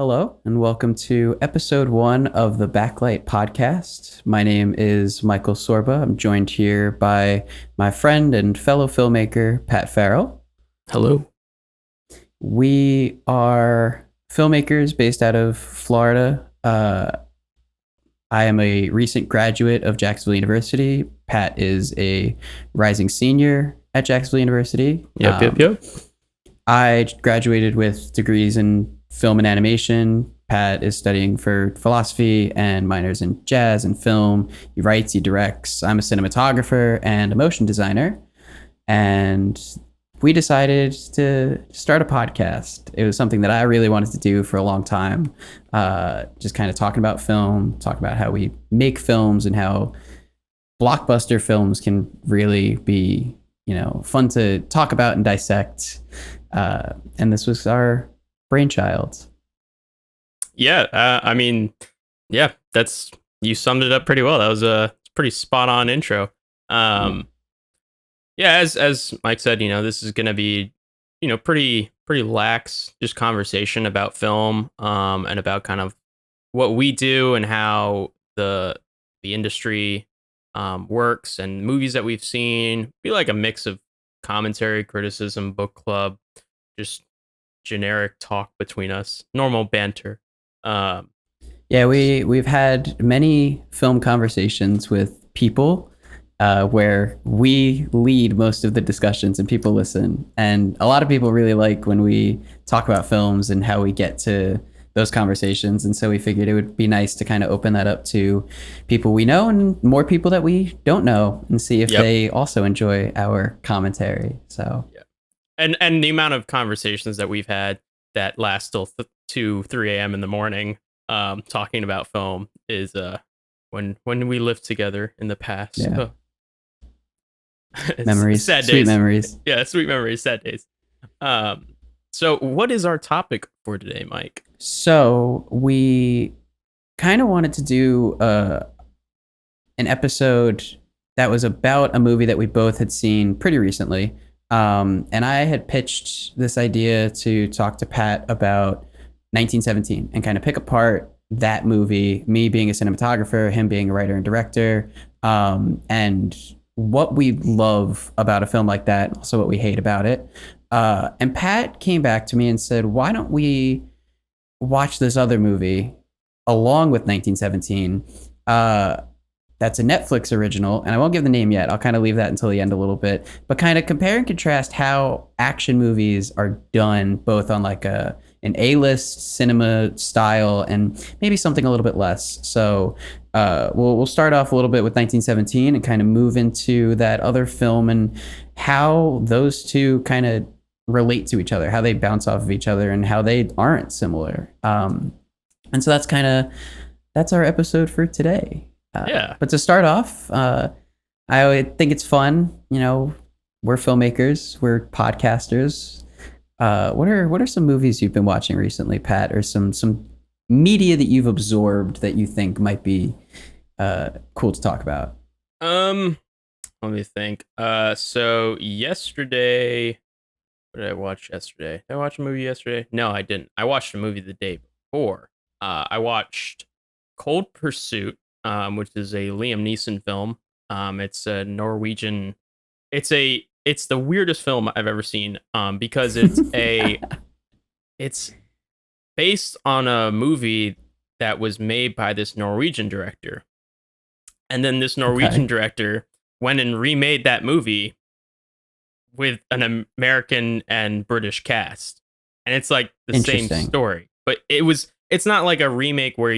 Hello, and welcome to episode one of the Backlight podcast. My name is Michael Sorba. I'm joined here by my friend and fellow filmmaker, Pat Farrell. Hello. We are filmmakers based out of Florida. I am a recent graduate of Jacksonville University. Pat is a rising senior at Jacksonville University. Yep. I graduated with degrees in film and animation. Pat is studying for philosophy and minors in jazz and film. He writes, he directs. I'm a cinematographer and a motion designer. And we decided to start a podcast. It was something that I really wanted to do for a long time. Just kind of talking about film, talking about how we make films and how blockbuster films can really be, fun to talk about and dissect. And this was our brainchild. That's you summed it up pretty well. That was a pretty spot on intro. As Mike said, this is going to be, pretty lax, just conversation about film, and about kind of what we do and how the industry works and movies that we've seen. Be like a mix of commentary, criticism, book club, just generic talk between us, normal banter. We've had many film conversations with people where we lead most of the discussions and people listen. And a lot of people really like when we talk about films and how we get to those conversations. And so we figured it would be nice to kind of open that up to people we know and more people that we don't know and see if they also enjoy our commentary. So, and the amount of conversations that we've had that last till 2-3 a.m. in the morning, talking about film is when we lived together in the past. Yeah. Memories, sad sweet days. memories. Yeah, sweet memories, sad days. So what is our topic for today, Mike? So we kind of wanted to do an episode that was about a movie that we both had seen pretty recently. And I had pitched this idea to talk to Pat about 1917 and kind of pick apart that movie, me being a cinematographer, him being a writer and director, and what we love about a film like that, also what we hate about it. And Pat came back to me and said, why don't we watch this other movie along with 1917? That's a Netflix original, and I won't give the name yet. I'll kind of leave that until the end a little bit, but kind of compare and contrast how action movies are done, both on like an A-list cinema style and maybe something a little bit less. So we'll start off a little bit with 1917 and kind of move into that other film and how those two kind of relate to each other, how they bounce off of each other, and how they aren't similar. And so that's our episode for today. But to start off, I think it's fun. We're filmmakers, we're podcasters. What are some movies you've been watching recently, Pat, or some media that you've absorbed that you think might be cool to talk about? Let me think. So yesterday, what did I watch yesterday? Did I watch a movie yesterday? No, I didn't. I watched a movie the day before. I watched Cold Pursuit, which is a Liam Neeson film. It's a Norwegian. It's the weirdest film I've ever seen. Because it's based on a movie that was made by this Norwegian director, and then this Norwegian director went and remade that movie with an American and British cast, and it's like the same story, but it's not like a remake where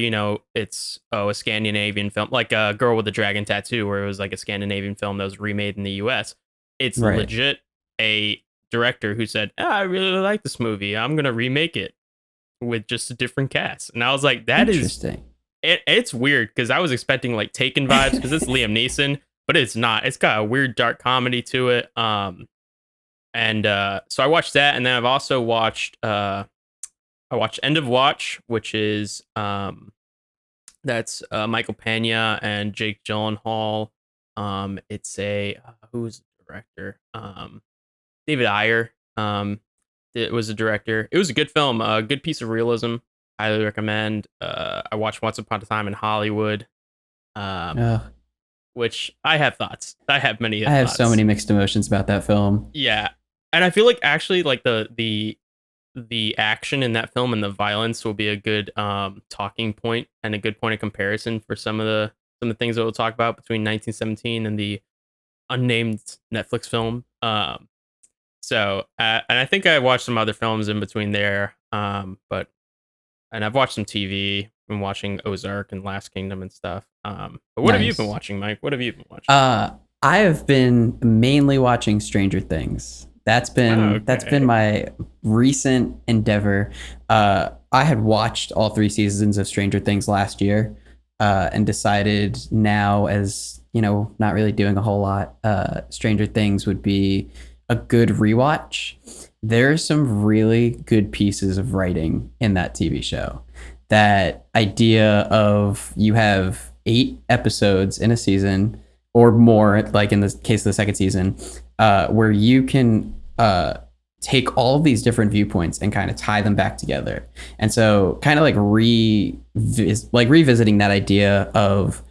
it's a Scandinavian film, like a Girl with a Dragon Tattoo, where it was like a Scandinavian film that was remade in the US. It's legit a director who said, I really like this movie, I'm gonna remake it with just a different cast. And I was like, that is interesting. It's weird, because I was expecting like Taken vibes, because it's Liam Neeson, but it's not. It's got a weird dark comedy to it. So I watched that, and then I've also watched I watched End of Watch, which is that's Michael Pena and Jake Gyllenhaal. It's a who's the director? David Ayer. It was a director. It was a good film, a good piece of realism. Highly recommend. I watched Once Upon a Time in Hollywood, um, Ugh, which I have thoughts. I have many I have so thoughts. many mixed emotions about that film. Yeah, and I feel like actually like the action in that film and the violence will be a good talking point and a good point of comparison for some of the things that we'll talk about between 1917 and the unnamed Netflix film. And I think I watched some other films in between there. But and I've watched some TV. Been watching Ozark and Last Kingdom and stuff. But what have you been Nice. watching, Mike? What have you been watching? Uh, I have been mainly watching Stranger Things. Oh, That's been okay. my recent endeavor. I had watched all three seasons of Stranger Things last year, and decided now, as you know, not really doing a whole lot. Stranger Things would be a good rewatch. There's some really good pieces of writing in that TV show. That idea of you have 8 episodes in a season or more, like in the case of the second season, where you can take all of these different viewpoints and kind of tie them back together. And so, kind of like revisiting that idea of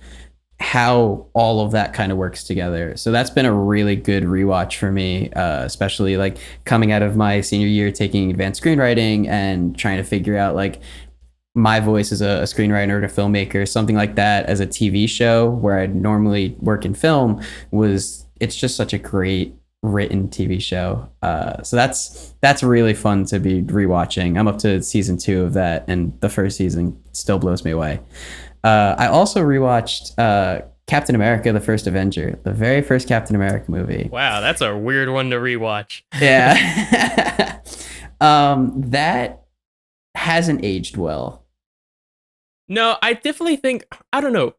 how all of that kind of works together. So that's been a really good rewatch for me, especially like coming out of my senior year, taking advanced screenwriting and trying to figure out like my voice as a screenwriter and a filmmaker, something like that as a TV show where I'd normally work in film it's just such a great written TV show. So that's really fun to be rewatching. I'm up to season 2 of that, and the first season still blows me away. I also rewatched Captain America: The First Avenger, the very first Captain America movie. Wow, that's a weird one to rewatch. Yeah, that hasn't aged well. No, I definitely think I don't know.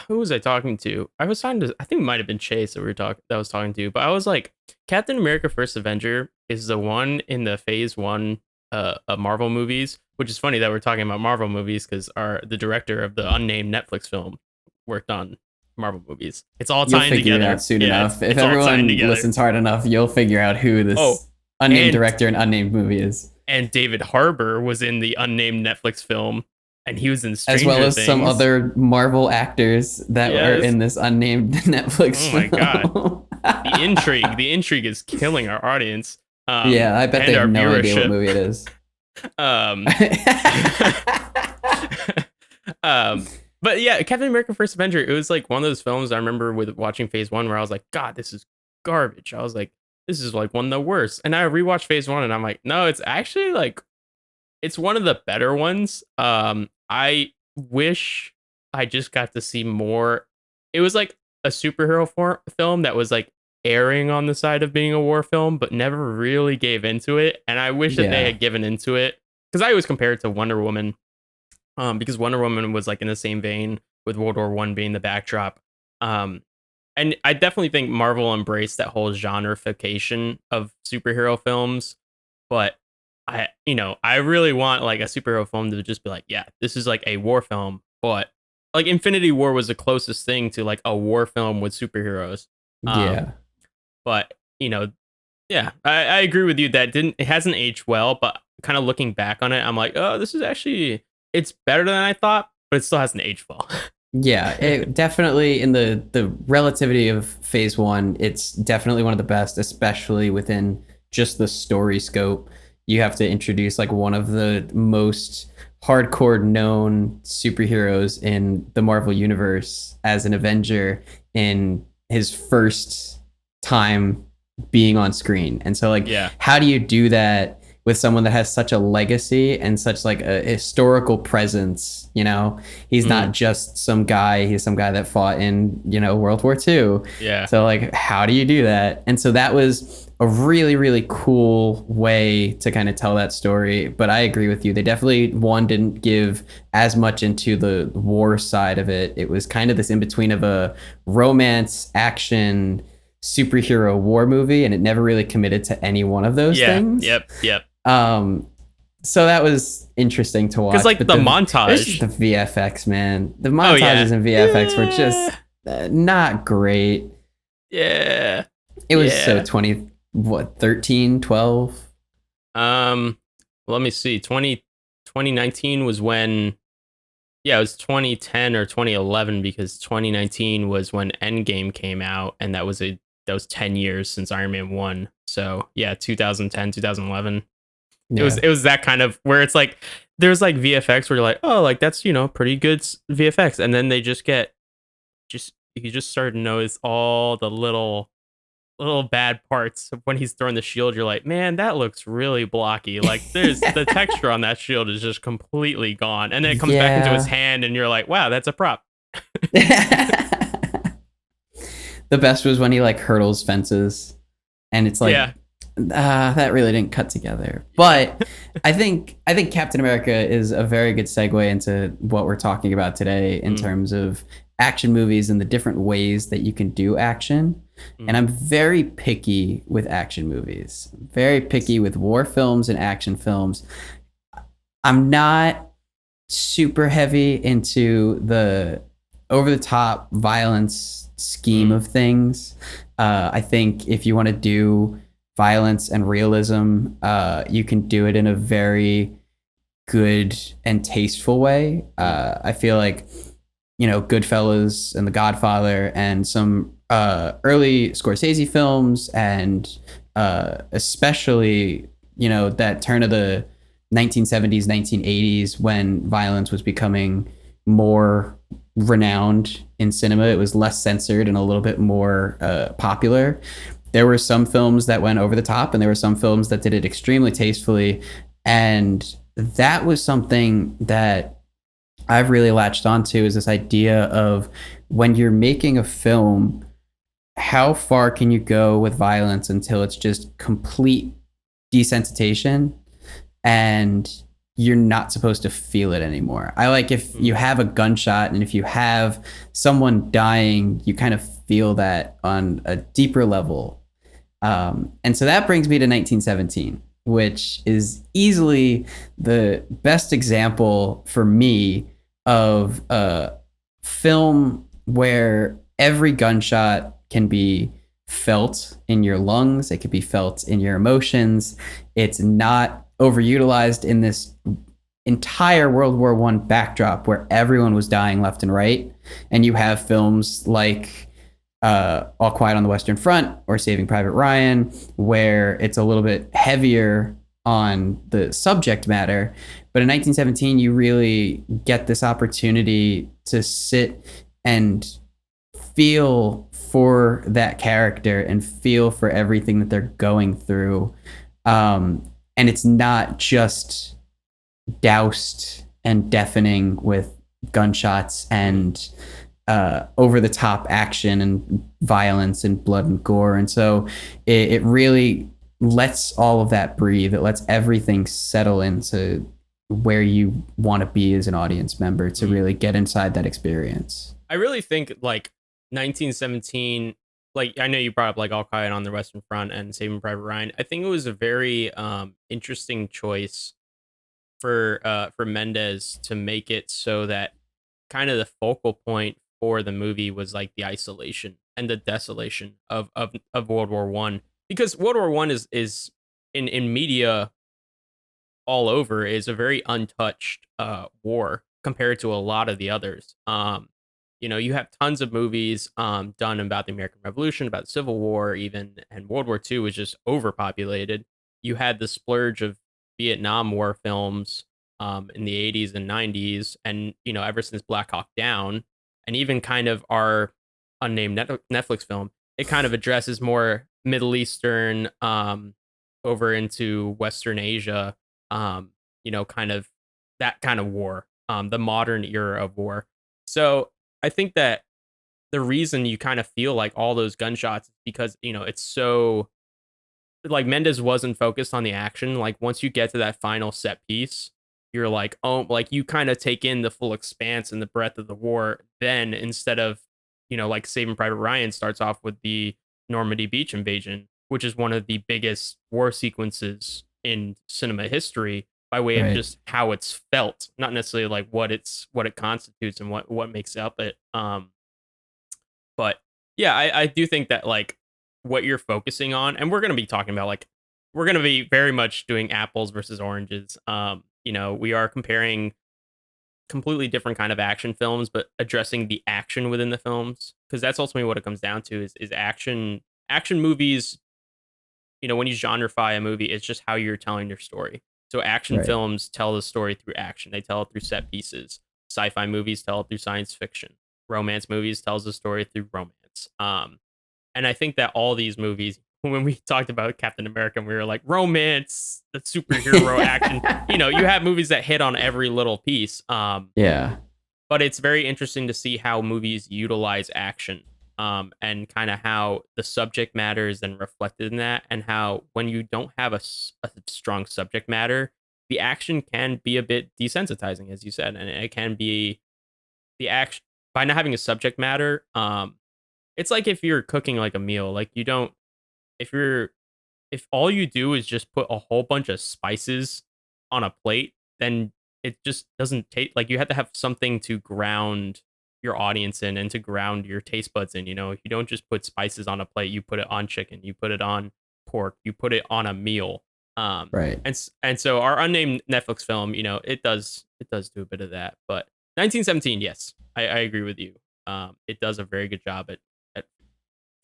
Who was I talking to? I was talking to I think it might have been Chase that was talking to, but I was like, Captain America First Avenger is the one in the phase one Marvel movies, which is funny that we're talking about Marvel movies because the director of the unnamed Netflix film worked on Marvel movies. It's all You'll tying figure it together. out soon Yeah, enough. If it's all tying everyone together. listens hard enough, you'll figure out who Oh, this unnamed and director and unnamed movie is. and David Harbour was in the unnamed Netflix film, and he was in As well Stranger as some Things. other Marvel actors that are Yes. in this unnamed Netflix Oh my god. film. The intrigue is killing our audience. Yeah, I bet And they our have no idea what viewership. movie it is. Um, but yeah, Captain America: First Avenger. It was like one of those films I remember with watching Phase One, where I was like, God, this is garbage. I was like, this is like one of the worst. And I rewatched Phase One, and I'm like, no, it's actually like it's one of the better ones. I wish I just got to see more. It was like a superhero film that was like erring on the side of being a war film, but never really gave into it. And I wish that they Yeah. had given into it because I always compare it to Wonder Woman, because Wonder Woman was like in the same vein with World War One being the backdrop. Um, and I definitely think Marvel embraced that whole genreification of superhero films, but I really want like a superhero film to just be like, yeah, this is like a war film, but like Infinity War was the closest thing to like a war film with superheroes. Um, Yeah. but yeah, I agree with you that it hasn't aged well, but kind of looking back on it, I'm like, oh, this is actually it's better than I thought, but it still hasn't aged well. Yeah, it definitely in the relativity of phase one, it's definitely one of the best, especially within just the story scope. You have to introduce like one of the most hardcore known superheroes in the Marvel universe as an Avenger in his first time being on screen. And so like Yeah. how do you do that with someone that has such a legacy and such like a historical presence, you know? He's not just some guy, he's some guy that fought in, World War II. Yeah. So like how do you do that? And so that was a really, really cool way to kind of tell that story. But I agree with you. They definitely didn't give as much into the war side of it. It was kind of this in between of a romance, action, superhero war movie, and it never really committed to any one of those things. Yep. So that was interesting to watch. Because like but the there's just montage. the VFX, man. The montages in VFX were just not great. Yeah. It was so 13, 12. Let me see. 2019 was when, yeah, it was 2010 or 2011 because 2019 was when Endgame came out, and that was 10 years since Iron Man 1. So, yeah, 2010, 2011. Yeah. It was that kind of where it's like there's like VFX where you're like, "Oh, like that's, pretty good VFX." And then they just get just you just start to notice all the little bad parts of when he's throwing the shield. You're like, man, that looks really blocky. Like there's the texture on that shield is just completely gone. And then it comes back into his Yeah. hand and you're like, wow, that's a prop. The best was when he like hurdles fences, and it's like, Yeah. that really didn't cut together. But I think Captain America is a very good segue into what we're talking about today in terms of action movies and the different ways that you can do action. And I'm very picky with action movies. Very picky with war films and action films. I'm not super heavy into the over the top violence scheme of things. I think if you want to do violence and realism, you can do it in a very good and tasteful way. I feel like, Goodfellas and The Godfather and some early Scorsese films, and especially, that turn of the 1970s, 1980s, when violence was becoming more renowned in cinema. It was less censored and a little bit more popular. There were some films that went over the top, and there were some films that did it extremely tastefully. And that was something that I've really latched onto, is this idea of when you're making a film, how far can you go with violence until it's just complete desensitization and you're not supposed to feel it anymore. I like if you have a gunshot and if you have someone dying, you kind of feel that on a deeper level. And so that brings me to 1917, which is easily the best example for me of a film where every gunshot can be felt in your lungs. It could be felt in your emotions. It's not overutilized in this entire World War I backdrop where everyone was dying left and right. And you have films like All Quiet on the Western Front or Saving Private Ryan, where it's a little bit heavier on the subject matter. But in 1917, you really get this opportunity to sit and feel for that character and feel for everything that they're going through. And it's not just doused and deafening with gunshots and over the top action and violence and blood and gore. And so it really lets all of that breathe. It lets everything settle into where you want to be as an audience member to really get inside that experience. I really think like 1917, like I know you brought up like All Quiet on the Western Front and Saving Private Ryan. I think it was a very interesting choice for Mendes to make it so that kind of the focal point for the movie was like the isolation and the desolation of World War One, because World War One is in media all over is a very untouched war compared to a lot of the others. You have tons of movies done about the American Revolution, about the Civil War, even, and World War II was just overpopulated. You had the splurge of Vietnam War films in the 80s and 90s, and ever since Black Hawk Down, and even kind of our unnamed Netflix film, it kind of addresses more Middle Eastern over into Western Asia, kind of that kind of war, the modern era of war. So I think that the reason you kind of feel like all those gunshots is because, it's so like Mendes wasn't focused on the action. Like once you get to that final set piece, you're like, oh, like you kind of take in the full expanse and the breadth of the war. Then instead of, like Saving Private Ryan starts off with the Normandy Beach invasion, which is one of the biggest war sequences in cinema history by way of Right. just how it's felt, not necessarily like what it constitutes and what makes up it. But yeah, I do think that like what you're focusing on, and we're gonna be talking about like we're gonna be very much doing apples versus oranges. we are comparing completely different kind of action films, but addressing the action within the films, because that's ultimately what it comes down to is action movies. When you genreify a movie, it's just how you're telling your story. So action Right. films tell the story through action. They tell it through set pieces. Sci-fi movies tell it through science fiction. Romance movies tells the story through romance. And I think that all these movies, when we talked about Captain America, we were like romance, the superhero action. You have movies that hit on every little piece. Yeah. But it's very interesting to see how movies utilize action, and kind of how the subject matter is then reflected in that, and how when you don't have a strong subject matter, the action can be a bit desensitizing, as you said, and it can be the action by not having a subject matter. It's like if you're cooking like a meal, like you don't if you're if all you do is just put a whole bunch of spices on a plate, then it just doesn't taste like you have to have something to ground your audience in and to ground your taste buds in. You don't just put spices on a plate, you put it on chicken, you put it on pork, you put it on a meal. Right. And so our unnamed Netflix film, it does do a bit of that. But 1917, yes, I agree with you. It does a very good job at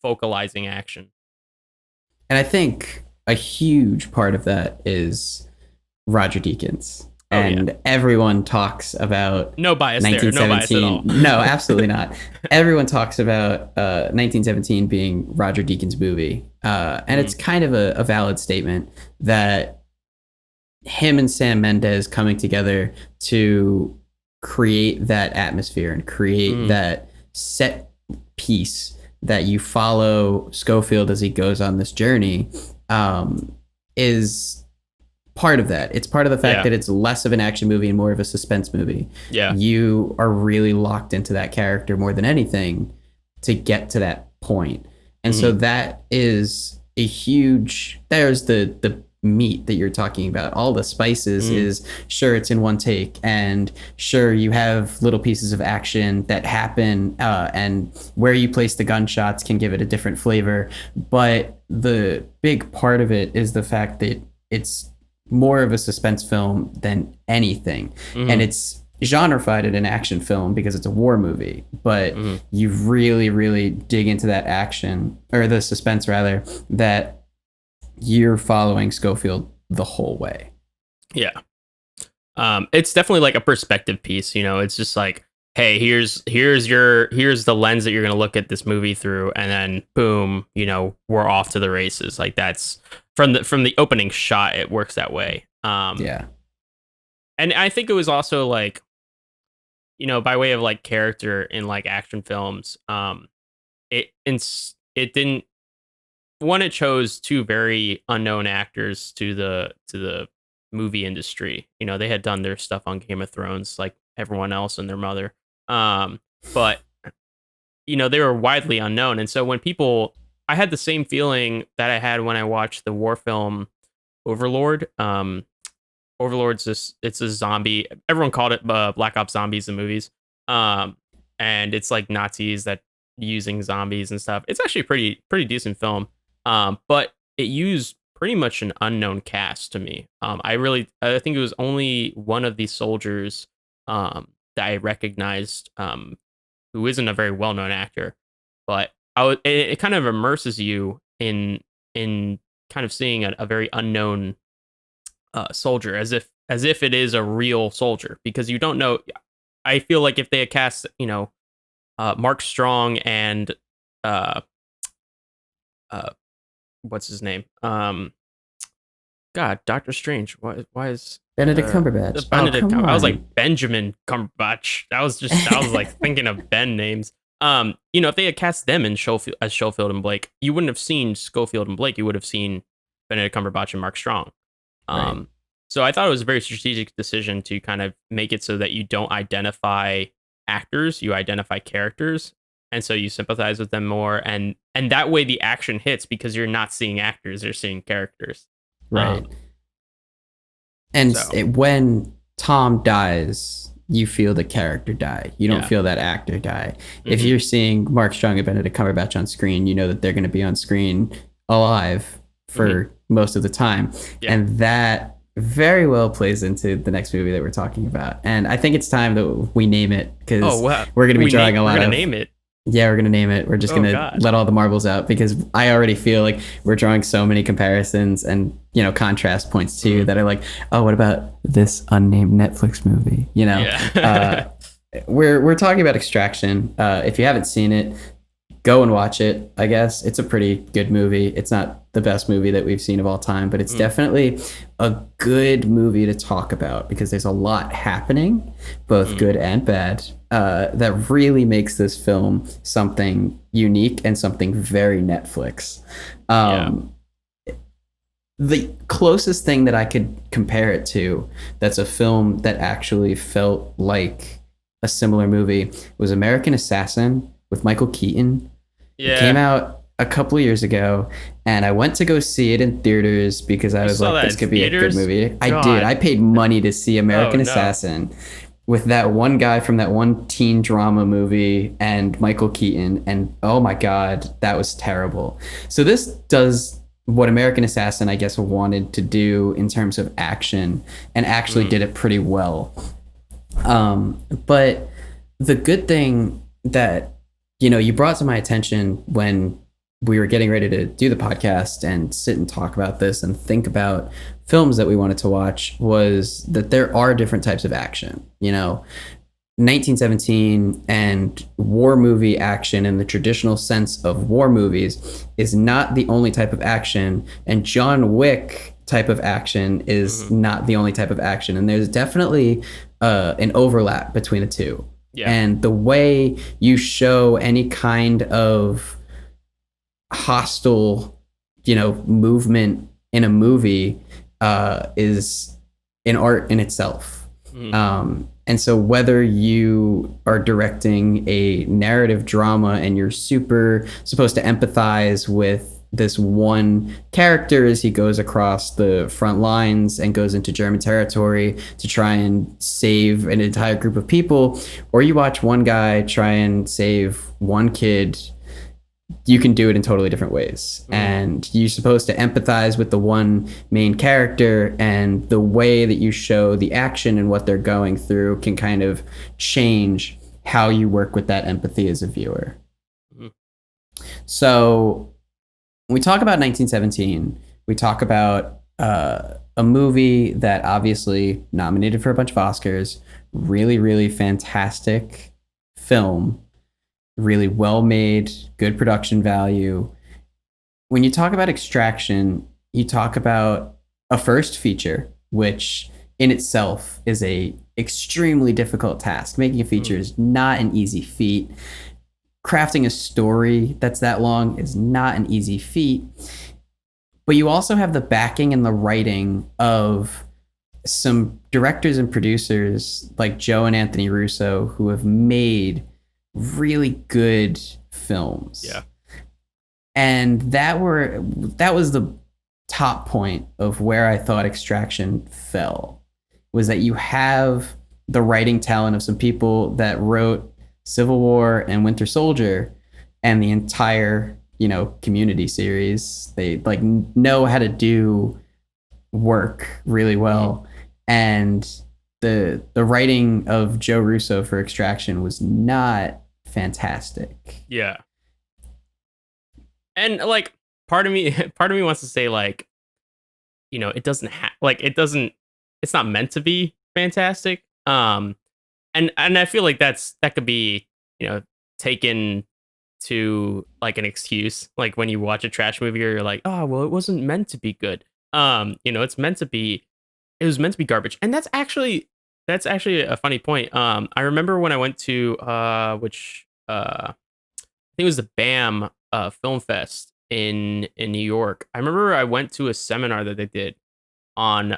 focalizing action. And I think a huge part of that is Roger Deakins. Oh yeah. And everyone talks about No bias there. No bias at all. 1917. No, absolutely not. Everyone talks about 1917 being Roger Deakins' movie. And it's kind of a valid statement that him and Sam Mendes coming together to create that atmosphere and create that set piece that you follow Schofield as he goes on this journey, is part of that. It's part of the fact that it's less of an action movie and more of a suspense movie. Yeah. You are really locked into that character more than anything to get to that point. And so that is a huge, there's the meat that you're talking about. All the spices is, sure, it's in one take, and sure, you have little pieces of action that happen, and where you place the gunshots can give it a different flavor. But the big part of it is the fact that it's more of a suspense film than anything. And it's genrefied in an action film because it's a war movie, but you really, really dig into that action, or the suspense rather, that you're following Schofield the whole way. Yeah. It's definitely like a perspective piece. It's just like, hey, here's the lens that you're gonna look at this movie through, and then boom, we're off to the races. Like that's from the opening shot, it works that way. Yeah. And I think it was also like, by way of like character in like action films, it didn't. One, it chose two very unknown actors to the movie industry. They had done their stuff on Game of Thrones like everyone else and their mother. But they were widely unknown. And so I had the same feeling that I had when I watched the war film Overlord. Overlord's it's a zombie. Everyone called it Black Ops Zombies in movies. And it's like Nazis that using zombies and stuff. It's actually a pretty decent film. But it used pretty much an unknown cast to me. I think it was only one of these soldiers that I recognized, who isn't a very well-known actor, but it kind of immerses you in kind of seeing a very unknown soldier, as if it is a real soldier, because you don't know. I feel like if they had cast, Mark Strong and what's his name? God, Doctor Strange. Why is Benedict Cumberbatch. I was like Benjamin Cumberbatch. I was like thinking of Ben names. If they had cast them in Schofield and Blake, you wouldn't have seen Schofield and Blake. You would have seen Benedict Cumberbatch and Mark Strong. Right. So I thought it was a very strategic decision to kind of make it so that you don't identify actors, you identify characters. And so you sympathize with them more, and that way the action hits because you're not seeing actors, you're seeing characters. Right. And when Tom dies, you feel the character die. You don't feel that actor die. If you're seeing Mark Strong and Benedict Cumberbatch on screen, you know that they're going to be on screen alive for most of the time. Yeah. And that very well plays into the next movie that we're talking about. And I think it's time that we name it Oh because wow, we're going to be drawing a we're lot gonna of. name it. Yeah, we're going to name it. We're just Oh going to god. let all the marbles out because I already feel like we're drawing so many comparisons and, contrast points too that are like, oh, what about this unnamed Netflix movie? Yeah. We're talking about Extraction. If you haven't seen it, go and watch it. I guess it's a pretty good movie. It's not the best movie that we've seen of all time, but it's definitely a good movie to talk about because there's a lot happening, both good and bad, that really makes this film something unique and something very Netflix. Yeah. The closest thing that I could compare it to that's a film that actually felt like a similar movie was American Assassin with Michael Keaton. It came Yeah. out a couple of years ago, and I went to go see it in theaters because I You was saw like, that this in could be a good theaters? movie. I did. God. I paid money to see Oh American no. Assassin with that one guy from that one teen drama movie and Michael Keaton, and oh my God, that was terrible. So this does what American Assassin, I guess, wanted to do in terms of action and actually did it pretty well. But the good thing that you brought to my attention when we were getting ready to do the podcast and sit and talk about this and think about films that we wanted to watch was that there are different types of action. 1917 and war movie action in the traditional sense of war movies is not the only type of action, and John Wick type of action is not the only type of action, and there's definitely an overlap between the two. Yeah. And the way you show any kind of hostile, movement in a movie is an art in itself. And so whether you are directing a narrative drama and you're super supposed to empathize with this one character as he goes across the front lines and goes into German territory to try and save an entire group of people, or you watch one guy try and save one kid, you can do it in totally different ways. And you're supposed to empathize with the one main character, and the way that you show the action and what they're going through can kind of change how you work with that empathy as a viewer. So when we talk about 1917, we talk about a movie that obviously nominated for a bunch of Oscars, really, really fantastic film, really well made, good production value. When you talk about Extraction, you talk about a first feature, which in itself is a extremely difficult task. Making a feature is not an easy feat. Crafting a story that's that long is not an easy feat. But you also have the backing and the writing of some directors and producers like Joe and Anthony Russo who have made really good films. Yeah. And that was the top point of where I thought Extraction fell, was that you have the writing talent of some people that wrote Civil War and Winter Soldier and the entire, Community series. They like know how to do work really well. And the writing of Joe Russo for Extraction was not fantastic. Yeah. And like part of me wants to say like, it doesn't it's not meant to be fantastic. And I feel like that could be, taken to like an excuse, like when you watch a trash movie or you're like, oh well, it wasn't meant to be good. It was meant to be garbage. And that's actually a funny point. I remember when I went to I think it was the BAM Film Fest in New York. I remember I went to a seminar that they did on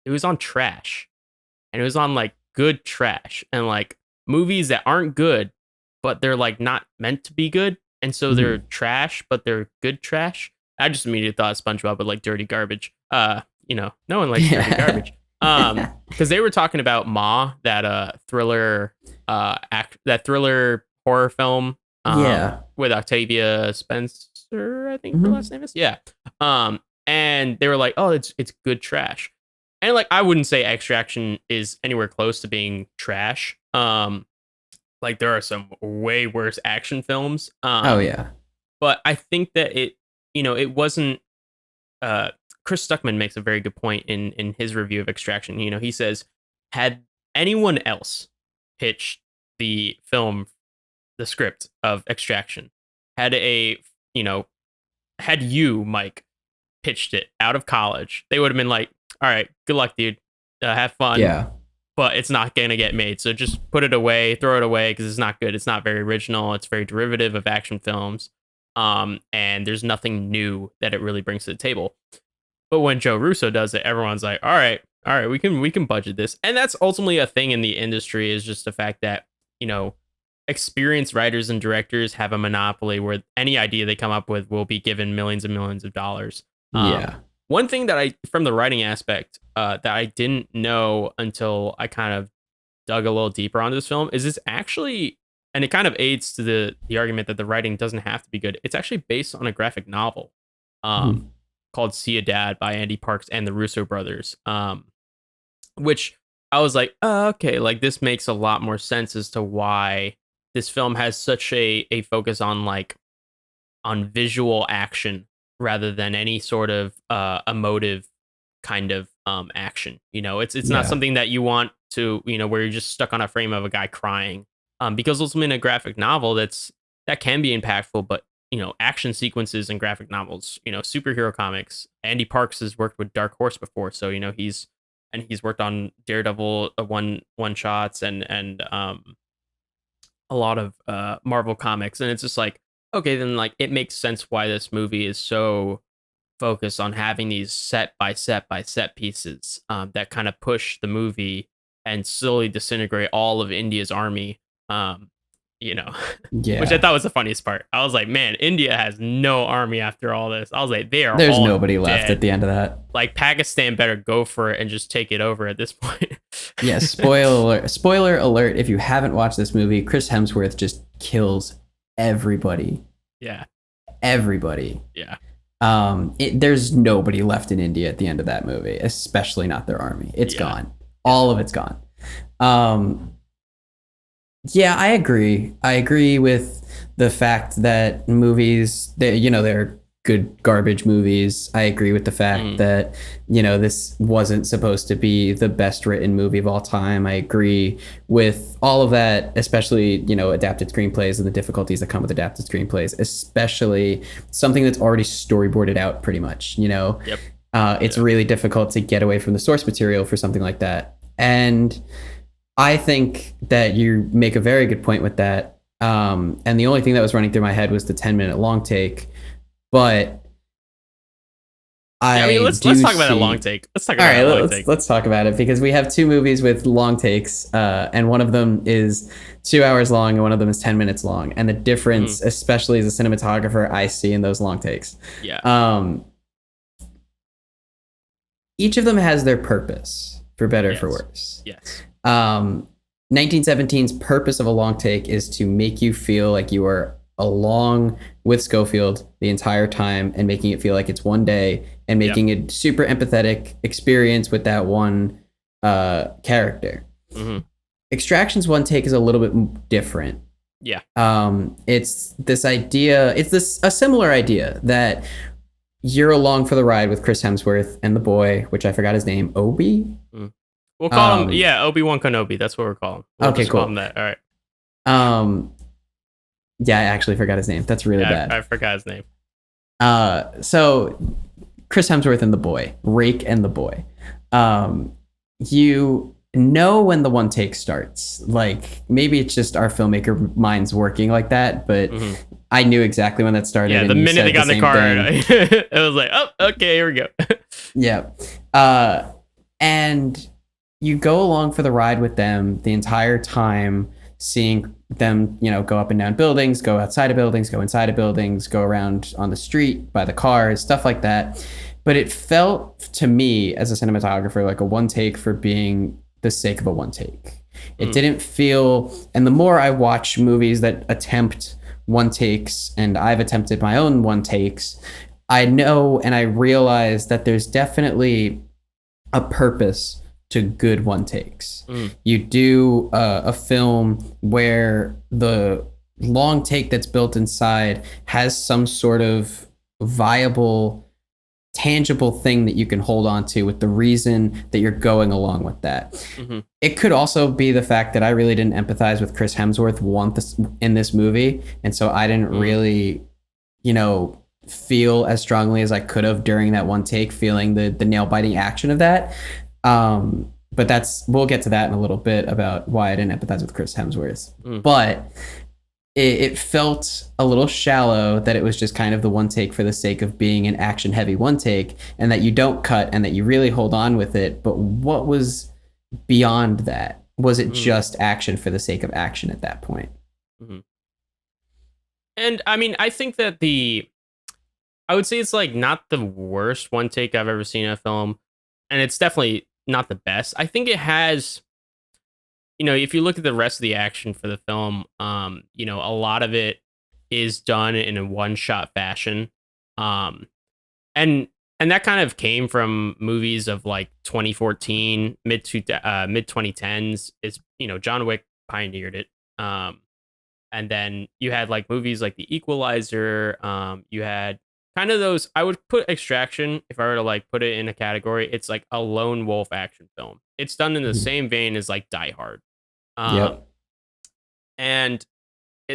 it was on trash, and it was on like good trash and like movies that aren't good but they're like not meant to be good, and so they're trash but they're good trash. I just immediately thought of SpongeBob, but like dirty garbage. No one likes dirty garbage. Because they were talking about Ma, that that thriller horror film, Yeah. with Octavia Spencer, I think her last name is. Yeah. and they were like, "Oh, it's good trash." And like I wouldn't say Extraction is anywhere close to being trash. Like there are some way worse action films. Oh yeah. But I think that it wasn't. Chris Stuckman makes a very good point in his review of Extraction. He says, had anyone else pitched the film, the script of Extraction, had had you, Mike, pitched it out of college, they would have been like, all right, good luck, dude. Have fun. Yeah. But it's not going to get made. So just put it away, throw it away because it's not good. It's not very original. It's very derivative of action films. And there's nothing new that it really brings to the table. But when Joe Russo does it, everyone's like, all right, we can budget this. And that's ultimately a thing in the industry, is just the fact that, experienced writers and directors have a monopoly where any idea they come up with will be given millions and millions of dollars. Yeah. One thing that from the writing aspect, that I didn't know until I kind of dug a little deeper on this film is this actually, and it kind of aids to the argument that the writing doesn't have to be good. It's actually based on a graphic novel called See a Dad by Andy Parks and the Russo brothers, which I was like, oh, okay, like this makes a lot more sense as to why this film has such a focus on visual action rather than any sort of emotive kind of action. It's not something that you want to, where you're just stuck on a frame of a guy crying. Because ultimately in a graphic novel that can be impactful, but action sequences in graphic novels, superhero comics. Andy Parks has worked with Dark Horse before, so he's worked on Daredevil one shots and a lot of Marvel comics, and it's just like, okay, then like it makes sense why this movie is so focused on having these set by set pieces that kind of push the movie and slowly disintegrate all of India's army. Yeah. Which I thought was the funniest part. I was like, man, India has no army after all this. I was like, there's all nobody left dead. at the end of that. Like Pakistan better go for it and just take it over at this point. Yeah, spoiler alert, if you haven't watched this movie, Chris Hemsworth just kills everybody. Yeah. Everybody. Yeah. There's nobody left in India at the end of that movie, especially not their army. It's gone. All of it's gone. Yeah, I agree. I agree with the fact that movies, they're good garbage movies. I agree with the fact that, this wasn't supposed to be the best written movie of all time. I agree with all of that, especially, adapted screenplays and the difficulties that come with adapted screenplays, especially something that's already storyboarded out pretty much, Yep. It's really difficult to get away from the source material for something like that. And I think that you make a very good point with that. And the only thing that was running through my head was the 10-minute long take. But let's talk about a long take. Let's talk about a long take. Let's talk about it, because we have two movies with long takes, and one of them is 2 hours long and one of them is 10 minutes long. And the difference, especially as a cinematographer, I see in those long takes. Yeah. Each of them has their purpose, for better or for worse. Yes. 1917's purpose of a long take is to make you feel like you are along with Schofield the entire time and making it feel like it's one day and making a super empathetic experience with that one character. Extraction's one take is a little bit different. Yeah. It's this idea, a similar idea that you're along for the ride with Chris Hemsworth and the boy, which I forgot his name, Obi? We'll call him, Obi-Wan Kenobi. That's what we're calling him. We'll okay, just cool. Call him that. All right. Yeah, I actually forgot his name. That's really bad. I forgot his name. So Chris Hemsworth and the boy, Rake and the boy. You know when the one take starts. Like, maybe it's just our filmmaker minds working like that, but I knew exactly when that started. Yeah, the minute they got in the car, it was like, oh, okay, here we go. Yeah. And you go along for the ride with them the entire time, seeing them, go up and down buildings, go outside of buildings, go inside of buildings, go around on the street, by the cars, stuff like that. But it felt to me as a cinematographer like a one take for being the sake of a one take. It didn't feel, and the more I watch movies that attempt one takes, and I've attempted my own one takes, I know and I realize that there's definitely a purpose to good one takes. Mm, You do a film where the long take that's built inside has some sort of viable, tangible thing that you can hold on to with the reason that you're going along with that. hmm It could also be the fact that I really didn't empathize with Chris Hemsworth in this movie, and so I didn't really, you know, feel as strongly as I could have during that one take, feeling the nail biting action of that. But we'll get to that in a little bit about why I didn't empathize with Chris Hemsworth. mm, But it felt a little shallow that it was just kind of the one take for the sake of being an action heavy one take, and that you don't cut and that you really hold on with it. But what was beyond that? Was it mm, just action for the sake of action at that point? hmm And I mean, I think that I would say it's like not the worst one take I've ever seen in a film, and it's definitely not the best. I think it has, if you look at the rest of the action for the film, a lot of it is done in a one shot fashion. Um, and and that kind of came from movies of like 2014, mid 2010s. Is John Wick pioneered it. And then you had like movies like The Equalizer. You had kind of those. I would put Extraction, if I were to like put it in a category. It's like a lone wolf action film. It's done in the Mhm. same vein as like Die Hard. Um, Yep. and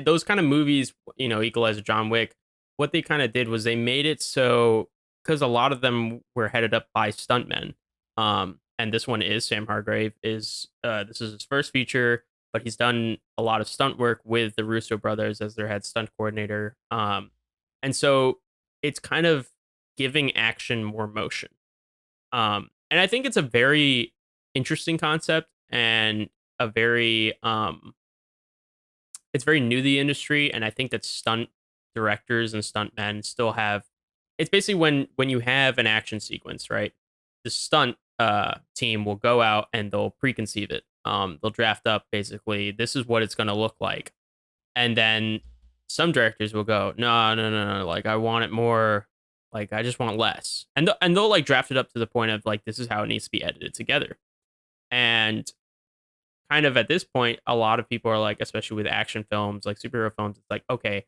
those kind of movies, Equalizer, John Wick, what they kind of did was they made it so, because a lot of them were headed up by stuntmen. And this one is Sam Hargrave. This is his first feature, but he's done a lot of stunt work with the Russo brothers as their head stunt coordinator. And so it's kind of giving action more motion. And I think it's a very interesting concept, and a very it's very new to the industry. And I think that stunt directors and stuntmen still have, it's basically when you have an action sequence, right? The stunt team will go out and they'll preconceive it. They'll draft up basically this is what it's going to look like, and then some directors will go, no, no, no, no, like I want it more, like I just want less, and they'll like draft it up to the point of like this is how it needs to be edited together. And kind of at this point, a lot of people are like, especially with action films, like superhero films, it's like, okay,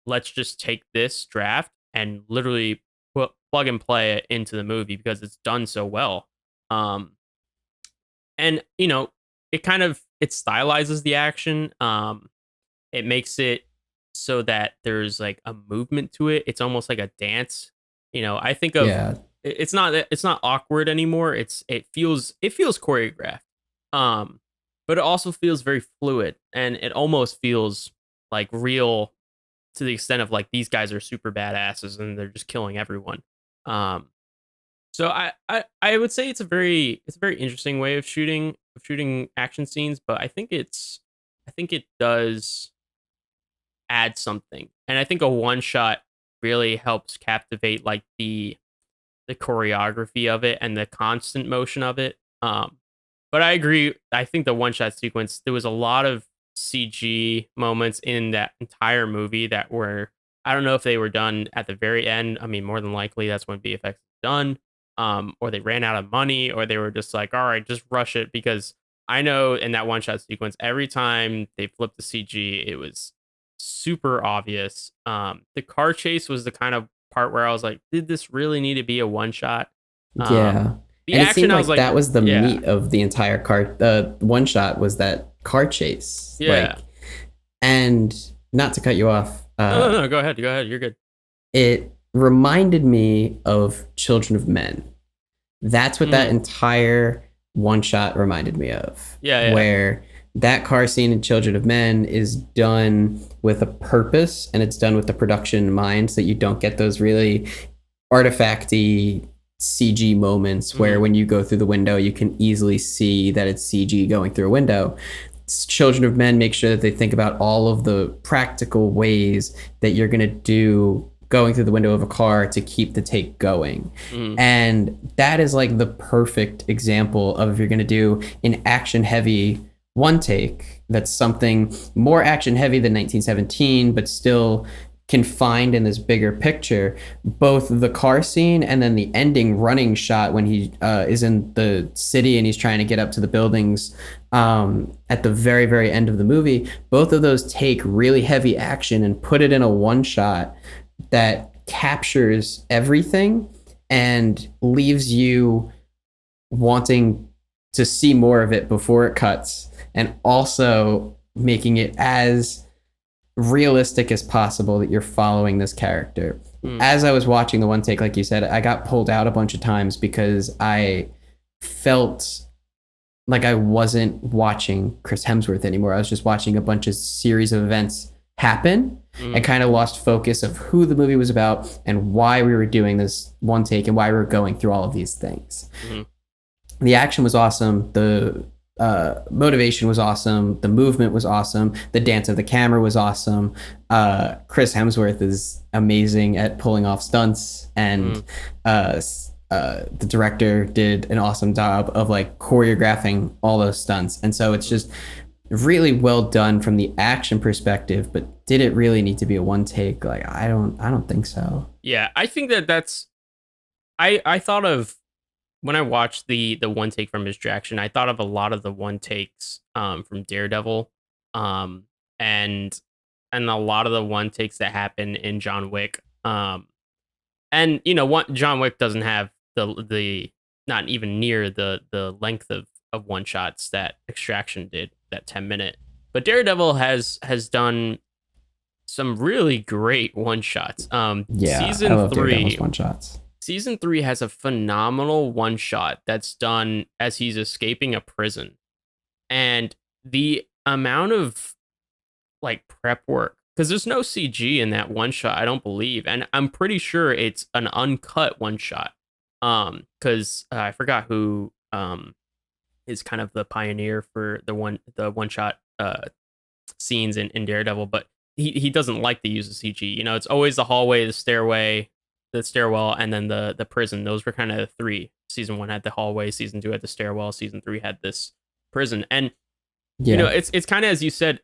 let's just take this draft and literally plug and play it into the movie because it's done so well. Um, and it stylizes the action. It makes it so that there's like a movement to it. It's almost like a dance. I think of Yeah. it's not awkward anymore. It feels choreographed. But it also feels very fluid, and it almost feels like real to the extent of like these guys are super badasses and they're just killing everyone. Um, so I would say it's a very interesting way of shooting action scenes, but I think it does add something, and I think a one shot really helps captivate like the choreography of it and the constant motion of it. But I agree. I think the one shot sequence, there was a lot of CG moments in that entire movie that were, I don't know if they were done at the very end. I mean, more than likely that's when VFX is done. Or they ran out of money, or they were just like, all right, just rush it. Because I know in that one shot sequence, every time they flipped the CG, it was super obvious. The car chase was the kind of part where I was like, did this really need to be a one shot? Um, Yeah. the And it action, seemed I was like like, that was the yeah, meat of the entire car. One shot was that car chase. yeah. And not to cut you off, No, no, no. Go ahead. Go ahead. You're good. it reminded me of Children of Men. That's what that Mm, entire one shot reminded me of, yeah, yeah. where that car scene in Children of Men is done with a purpose, and it's done with the production in mind, so that you don't get those really artifacty CG moments where Mm, when you go through the window, you can easily see that it's CG going through a window. Children of Men make sure that they think about all of the practical ways that you're going to do going through the window of a car to keep the take going. mm, And that is like the perfect example of if you're going to do an action heavy one take, that's something more action heavy than 1917, but still confined in this bigger picture. Both the car scene and then the ending running shot when he is in the city and he's trying to get up to the buildings at the very, very end of the movie, both of those take really heavy action and put it in a one shot that captures everything and leaves you wanting to see more of it before it cuts, and also making it as realistic as possible that you're following this character. As I was watching the one take, like you said, I got pulled out a bunch of times because I felt like I wasn't watching Chris Hemsworth anymore. I was just watching a bunch of series of events happen and kind of lost focus of who the movie was about and why we were doing this one take and why we were going through all of these things. The action was awesome. The motivation was awesome. The movement was awesome. The dance of the camera was awesome. Chris Hemsworth is amazing at pulling off stunts, and the director did an awesome job of like choreographing all those stunts. And so it's just really well done from the action perspective. But did it really need to be a one take? Like, I don't think so. Yeah, I think that's. I thought of, when I watched the one take from Distraction, I thought of a lot of the one takes from Daredevil, and a lot of the one takes that happen in John Wick. And John Wick doesn't have the not even near the length of one shots that Extraction did, that 10-minute. But Daredevil has done some really great one shots. Season I love 3 Daredevil's one shots. Season 3 has a phenomenal one shot that's done as he's escaping a prison. And the amount of like prep work, because there's no CG in that one shot, I don't believe. And I'm pretty sure it's an uncut one shot. Because I forgot who is kind of the pioneer for the one shot scenes in Daredevil, but he doesn't like to use the CG. It's always the hallway, the stairwell, and then the prison. Those were kind of the three. Season 1 had the hallway, season 2 had the stairwell, season 3 had this prison. And it's kind of, as you said,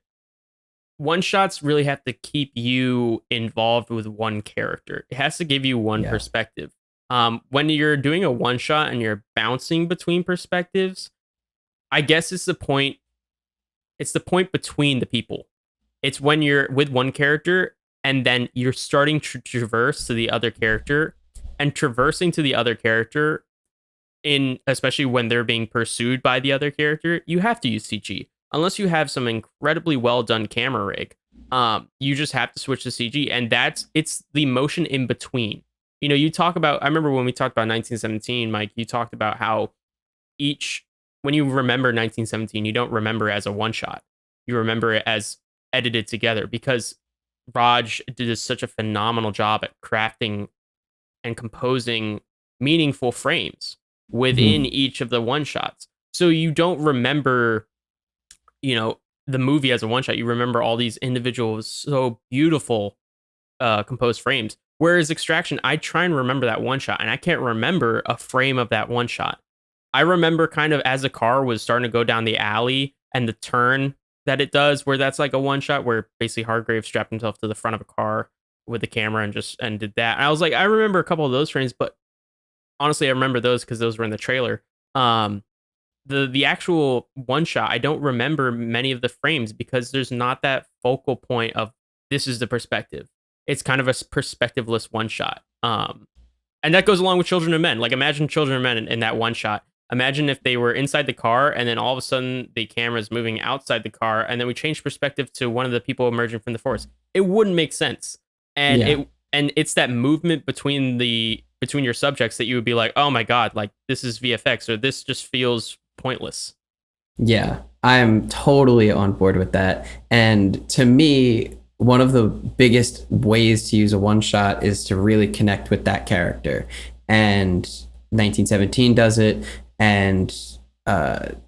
one shots really have to keep you involved with one character. It has to give you one perspective. When you're doing a one shot and you're bouncing between perspectives, I guess it's the point between the people. It's when you're with one character and then you're starting to traverse to the other character, and traversing to the other character, especially when they're being pursued by the other character, you have to use CG. Unless you have some incredibly well done camera rig, you just have to switch to CG, and it's the motion in between. You talk about, I remember when we talked about 1917, Mike, you talked about how when you remember 1917, you don't remember it as a one shot. You remember it as edited together, because Raj did such a phenomenal job at crafting and composing meaningful frames within each of the one shots. So you don't remember, the movie as a one shot. You remember all these individual, so beautiful composed frames. Whereas Extraction, I try and remember that one shot, and I can't remember a frame of that one shot. I remember kind of as the car was starting to go down the alley and the turn that it does, where that's like a one shot where basically Hargrave strapped himself to the front of a car with the camera and did that. And I was like, I remember a couple of those frames, but honestly, I remember those because those were in the trailer. The actual one shot, I don't remember many of the frames because there's not that focal point of this is the perspective. It's kind of a perspectiveless one shot. And that goes along with Children of Men. Like, imagine Children of Men in that one shot. Imagine if they were inside the car and then all of a sudden the camera's moving outside the car, and then we change perspective to one of the people emerging from the forest. It wouldn't make sense. And it's that movement between your subjects that you would be like, oh my God, like this is VFX, or this just feels pointless. Yeah, I'm totally on board with that. And to me, one of the biggest ways to use a one shot is to really connect with that character. And 1917 does it. And Daredevil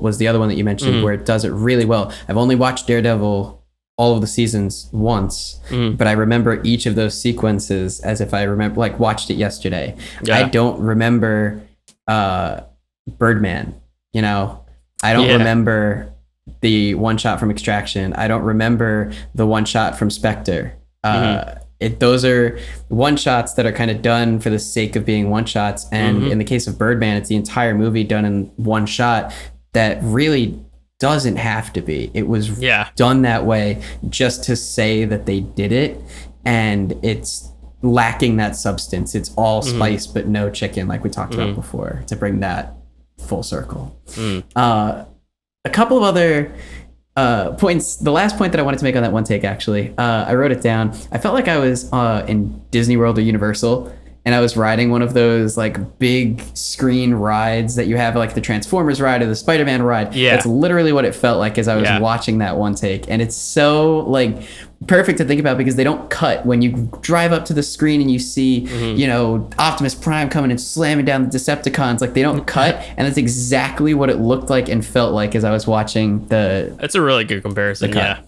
was the other one that you mentioned where it does it really well. I've only watched Daredevil all of the seasons once, but I remember each of those sequences as if I remember, like, watched it yesterday. I don't remember Birdman, I don't remember the one shot from Extraction. I don't remember the one shot from Spectre. Those are one shots that are kind of done for the sake of being one shots. And in the case of Birdman, it's the entire movie done in one shot that really doesn't have to be. It was done that way just to say that they did it. And it's lacking that substance. It's all spice, but no chicken, like we talked about before, to bring that full circle. A couple of other points. The last point that I wanted to make on that one take, actually, I wrote it down. I felt like I was in Disney World or Universal, and I was riding one of those like big screen rides that you have, like the Transformers ride or the Spider-Man ride. Yeah, that's literally what it felt like as I was watching that one take, and it's so like perfect to think about because they don't cut. When you drive up to the screen and you see, you know, Optimus Prime coming and slamming down the Decepticons, like they don't cut, and that's exactly what it looked like and felt like as I was watching the. That's a really good comparison. Yeah.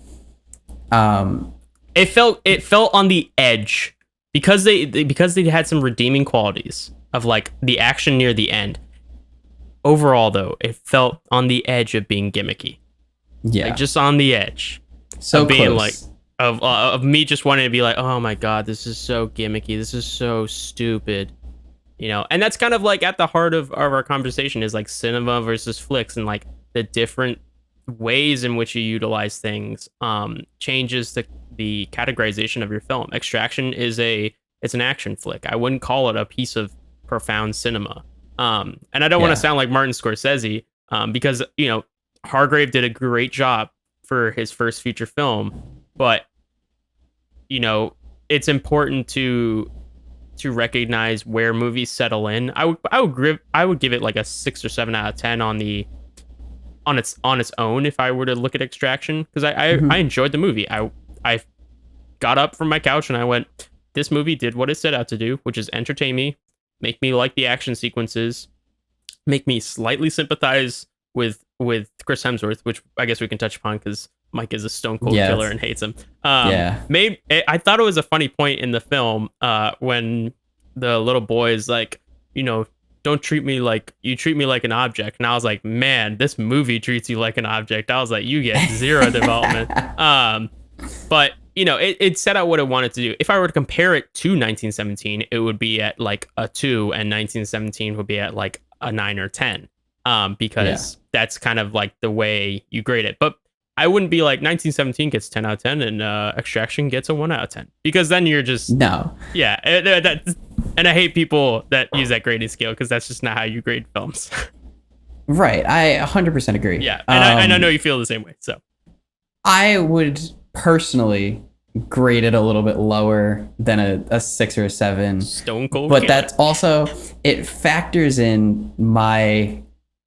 It felt on the edge because they had some redeeming qualities of like the action near the end. Overall, though, it felt on the edge of being gimmicky. Yeah, like just on the edge. So of being close. Like. Of me just wanting to be like, oh my god, this is so gimmicky, this is so stupid, you know. And that's kind of like at the heart of our conversation is like cinema versus flicks, and like the different ways in which you utilize things changes the categorization of your film. Extraction it's an action flick. I wouldn't call it a piece of profound cinema. And I don't want to sound like Martin Scorsese, because, you know, Hargrave did a great job for his first feature film, but you know, it's important to recognize where movies settle in. I would give it like a 6 or 7 out of 10 on its own if I were to look at Extraction, because I enjoyed the movie. I got up from my couch and I went, this movie did what it set out to do, which is entertain me, make me like the action sequences, make me slightly sympathize with Chris Hemsworth, which I guess we can touch upon because Mike is a stone cold killer and hates him. I thought it was a funny point in the film when the little boy is like, you know, don't treat me like you treat me like an object. And I was like, man, this movie treats you like an object. I was like, you get zero development. But you know, it set out what it wanted to do. If I were to compare it to 1917, it would be at like a 2, and 1917 would be at like a 9 or 10. Because that's kind of like the way you grade it. But I wouldn't be like 1917 gets 10 out of 10 and Extraction gets a 1 out of 10, because then you're just no. Yeah, and I hate people that use that grading scale because that's just not how you grade films. Right, I 100% agree. Yeah, and I know you feel the same way. So I would personally grade it a little bit lower than a 6 or a 7. Stone cold. But that's also, it factors in my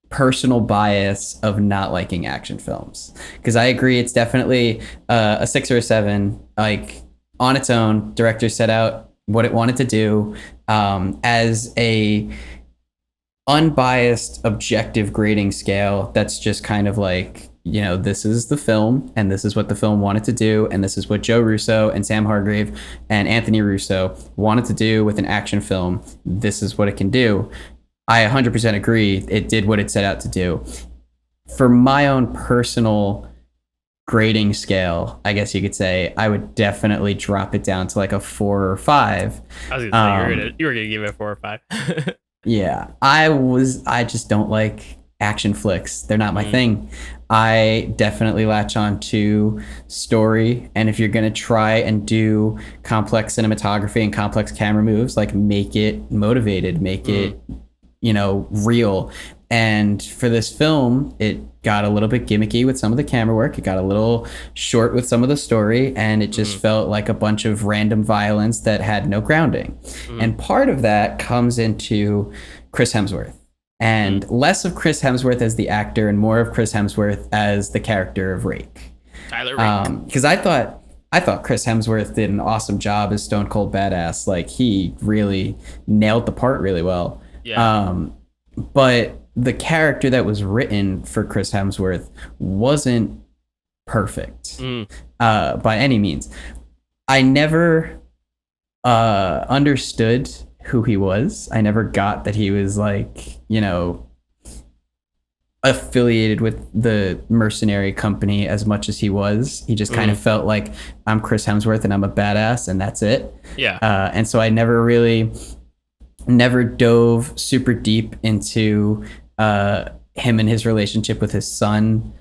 personal bias of not liking action films, because I agree it's definitely a 6 or a 7. Like on its own, director set out what it wanted to do. As a unbiased objective grading scale, that's just kind of like, you know, this is the film and this is what the film wanted to do, and this is what Joe Russo and Sam Hargrave and Anthony Russo wanted to do with an action film. This is what it can do. I 100% agree. It did what it set out to do. For my own personal grading scale, I guess you could say, I would definitely drop it down to like a 4 or 5. I was gonna say you were gonna give it a 4 or 5. Yeah, I just don't like action flicks. They're not my thing. I definitely latch on to story, and if you're gonna try and do complex cinematography and complex camera moves, like make it motivated, make it, you know, real. And for this film, it got a little bit gimmicky with some of the camera work. It got a little short with some of the story, and it just felt like a bunch of random violence that had no grounding. And part of that comes into Chris Hemsworth, and less of Chris Hemsworth as the actor and more of Chris Hemsworth as the character of Rake. Tyler Rake. Because I thought Chris Hemsworth did an awesome job as Stone Cold Badass. Like, he really nailed the part really well. Yeah. But the character that was written for Chris Hemsworth wasn't perfect by any means. I never understood who he was. I never got that he was like, you know, affiliated with the mercenary company as much as he was. He just kind of felt like, I'm Chris Hemsworth and I'm a badass and that's it. Yeah. And so I never dove super deep into him and his relationship with his son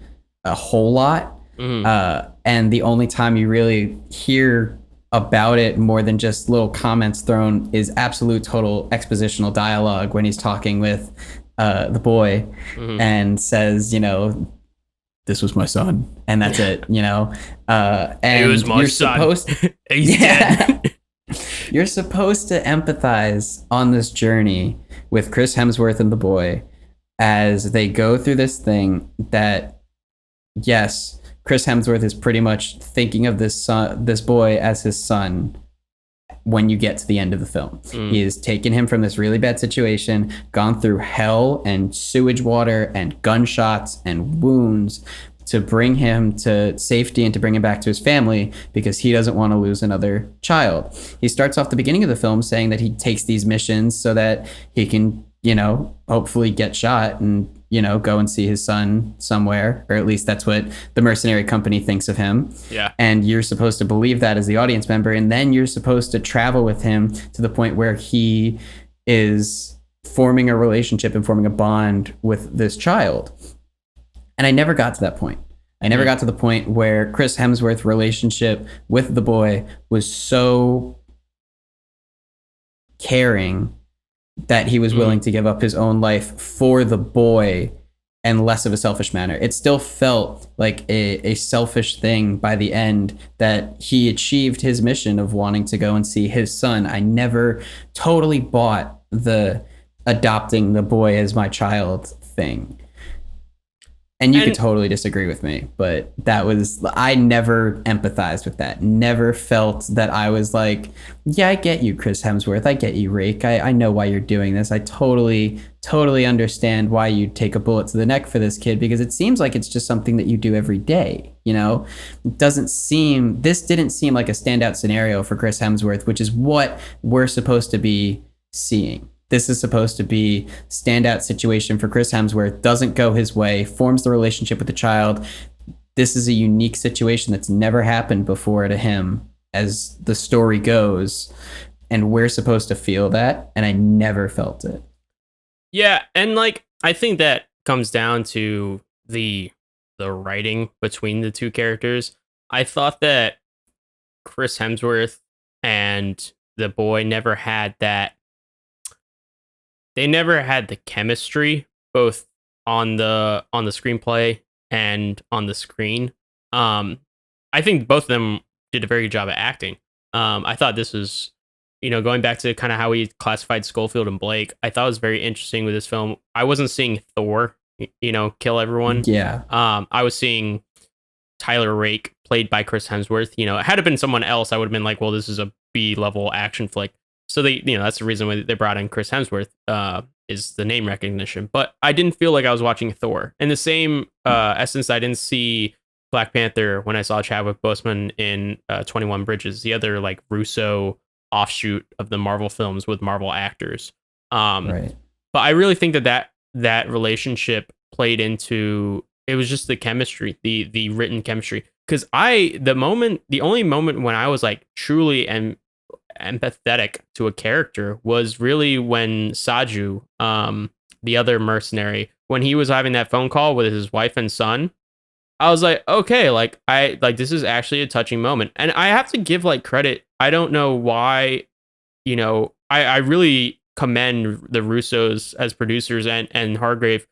a whole lot. And the only time you really hear about it more than just little comments thrown is absolute total expositional dialogue when he's talking with the boy and says, this was my son, and that's it, and it was my you're son. Supposed He's dead. You're supposed to empathize on this journey with Chris Hemsworth and the boy as they go through this thing that, yes, Chris Hemsworth is pretty much thinking of this boy as his son when you get to the end of the film. He has taken him from this really bad situation, gone through hell and sewage water and gunshots and wounds to bring him to safety and to bring him back to his family because he doesn't want to lose another child. He starts off the beginning of the film saying that he takes these missions so that he can, hopefully get shot and, go and see his son somewhere, or at least that's what the mercenary company thinks of him. Yeah. And you're supposed to believe that as the audience member. And then you're supposed to travel with him to the point where he is forming a relationship and forming a bond with this child. And I never got to that point. I never got to the point where Chris Hemsworth's relationship with the boy was so caring that he was willing to give up his own life for the boy and less of a selfish manner. It still felt like a selfish thing by the end that he achieved his mission of wanting to go and see his son. I never totally bought the adopting the boy as my child thing. And you could totally disagree with me, but I never empathized with that. Never felt that I was like, yeah, I get you, Chris Hemsworth. I get you, Rake. I know why you're doing this. I totally understand why you take a bullet to the neck for this kid, because it seems like it's just something that you do every day. This didn't seem like a standout scenario for Chris Hemsworth, which is what we're supposed to be seeing. This is supposed to be standout situation for Chris Hemsworth, doesn't go his way, forms the relationship with the child. This is a unique situation that's never happened before to him, as the story goes. And we're supposed to feel that, and I never felt it. Yeah, and I think that comes down to the writing between the two characters. I thought that Chris Hemsworth and the boy never had that. They never had the chemistry, both on the screenplay and on the screen. I think both of them did a very good job at acting. I thought this was, going back to kind of how he classified Schofield and Blake, I thought it was very interesting with this film. I wasn't seeing Thor, kill everyone. Yeah. I was seeing Tyler Rake, played by Chris Hemsworth. Had it been someone else, I would have been like, well, this is a B-level action flick. So that's the reason why they brought in Chris Hemsworth, is the name recognition. But I didn't feel like I was watching Thor. In the same essence, I didn't see Black Panther when I saw Chadwick Boseman in 21 Bridges, the other Russo offshoot of the Marvel films with Marvel actors. Right. But I really think that relationship played into, it was just the chemistry, the written chemistry. Because the only moment when I was truly empathetic to a character was really when Saju, the other mercenary, when he was having that phone call with his wife and son. I was like, okay, this is actually a touching moment. And I have to give credit. I don't know why, I really commend the Russos as producers and Hargrave